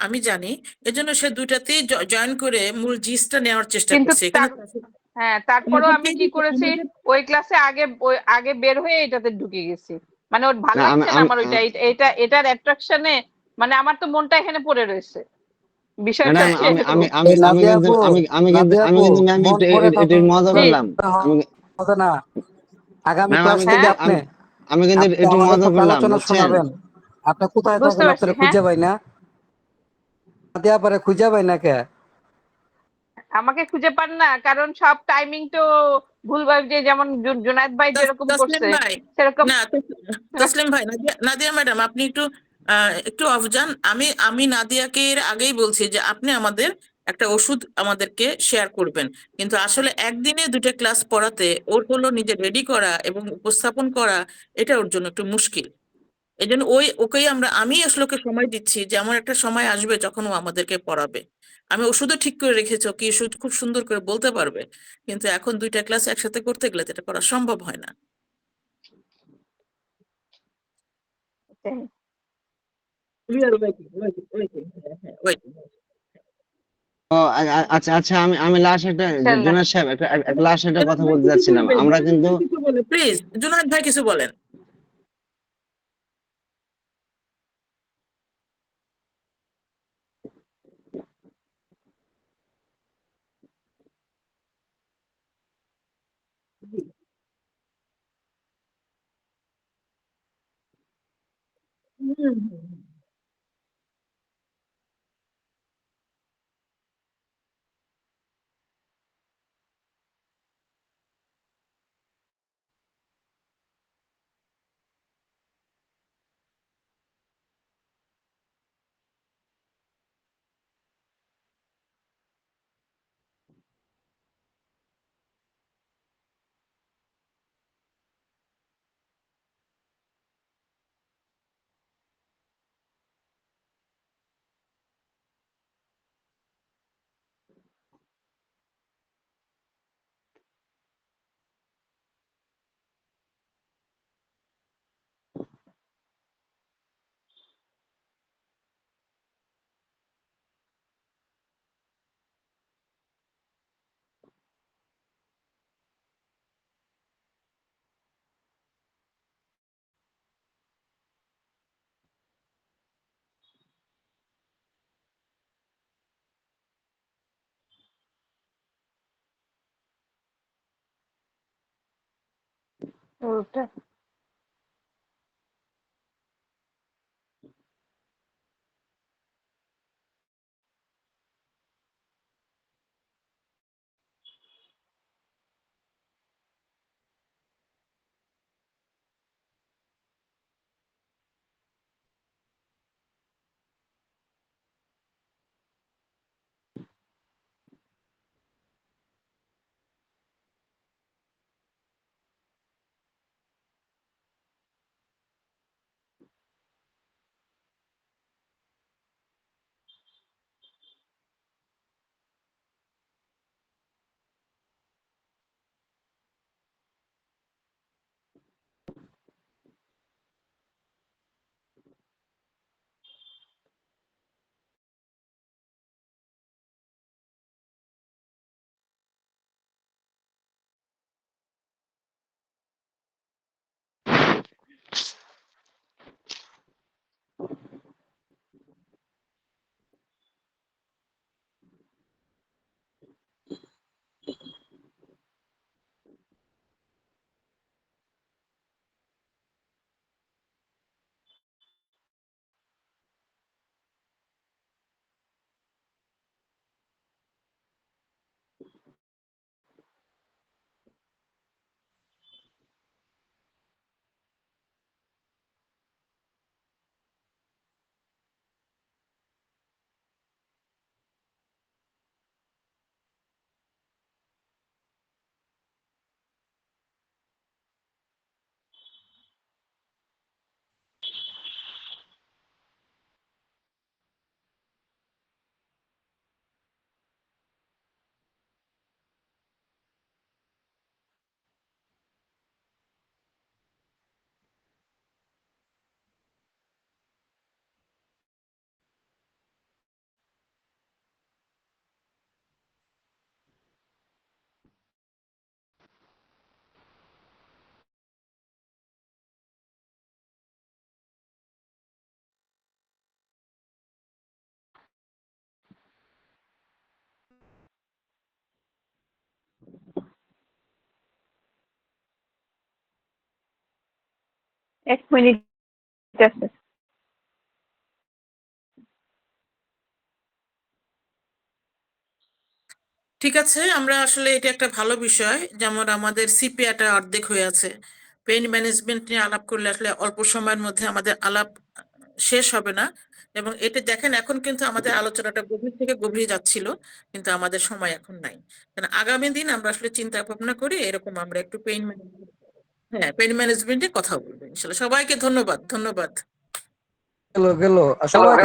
আমি জানি, এজন্য সে দুইটাতেই জয়েন করে মূল জিসটা নেওয়ার চেষ্টা কিন্তু করছে এখানে। হ্যাঁ, তারপরেও আমি কি করেছি, ওই ক্লাসে আগে বের হয়ে এটাতে ঢুকে গেছি। মানে ওর ভাল না, আমি লাগছে না আমি আমার ওইটা, এটার অ্যাট্রাকশনে মানে আমার তো মনটা এখানে পড়ে রয়েছে। বিষয়টা ম্যাডাম, হচ্ছে আমি আমি এরকম। আমি এই আমি নাদিয়া কিন্তু আপু, নাদিয়া আমি আপু, কিন্তু ম্যাম মন একটু করে একটু মজা জি, করলাম। আমি হবে না। আগামী ম্যাম, ক্লাস আমি থেকে কিন্তু আপনি আমি কিন্তু আপনি একটু আমাদের মজা সাথে করলাম, আলোচনা বুঝছেন? শোনাবেন। আপনি কোথায় বুঝতে থাকেন, পারছি। আপনারা হ্যাঁ, খুঁজে পাই না, নাদিয়া আপারে খুঁজে পাই না কে? আমাকে খুঁজে পান না, কারণ সব টাইমিং তো ভুলভাবে, যে যেমন জুনায়েদ ভাই যেরকম তসলিম করছে ভাই, সেরকম। না তসলিম ভাই, নাদিয়া নাদিয়া ম্যাডাম, আপনি একটু একটু অফ যান। আমি নাদিয়াকে এর আগেই বলছি যে আপনি আমাদের একটা ওষুধ আমাদেরকে শেয়ার করবেন, কিন্তু আসলে একদিনে দুটো ক্লাস পড়াতে ওর হলো নিজে রেডি করা এবং উপস্থাপন করা, এটা ওর জন্য একটু মুশকিল। এই জন্য ওকেই আমি আসলে ওকে সময় দিচ্ছি যে এমন একটা সময় আসবে যখন ও আমাদেরকে পড়াবে। আমি ওষুধও ঠিক করে রেখেছি, ও কি ওষুধ খুব সুন্দর করে বলতে পারবে, কিন্তু এখন দুইটা ক্লাস একসাথে করতে গেলে তো এটা করা সম্ভব হয় না। We are waiting. হ্যাঁ, হ্যাঁ, waiting. ও, আচ্ছা আচ্ছা, আমি লাস্ট একটা, ইনশাল্লাহ। জুনার সাহেব, একটা লাস্ট একটা জুনায়েদ কথা ভাই বলতে কিছু চাচ্ছিলাম। বলবেন, আমরা জুনায়েদ কিন্তু ভাই কিছু বলেন প্লিজ, জুনায়েদ ভাই কিছু বলেন। হুম, হুম, হুম। ওটা 1 মিনিট আছে। ঠিক আছে, আমরা আসলে এটা একটা ভালো বিষয়, যেমন আমাদের সিপিআটা অর্ধেক হয়ে আছে। পেইন ম্যানেজমেন্ট নিয়ে আলাপ করলে আসলে অল্প সময়ের মধ্যে আমাদের আলাপ শেষ হবে না। এবং এটা দেখেন, এখন কিন্তু আমাদের আলোচনাটা গভীর থেকে গভীর যাচ্ছিল, কিন্তু আমাদের সময় এখন নাই। কারণ আগামী দিন আমরা আসলে চিন্তা ভাবনা করি এরকম আমরা একটু পেইন ম্যানেজমেন্টে কথা বলবো ইনশাল্লাহ। সবাইকে ধন্যবাদ, ধন্যবাদ। গেল গেল, সবাই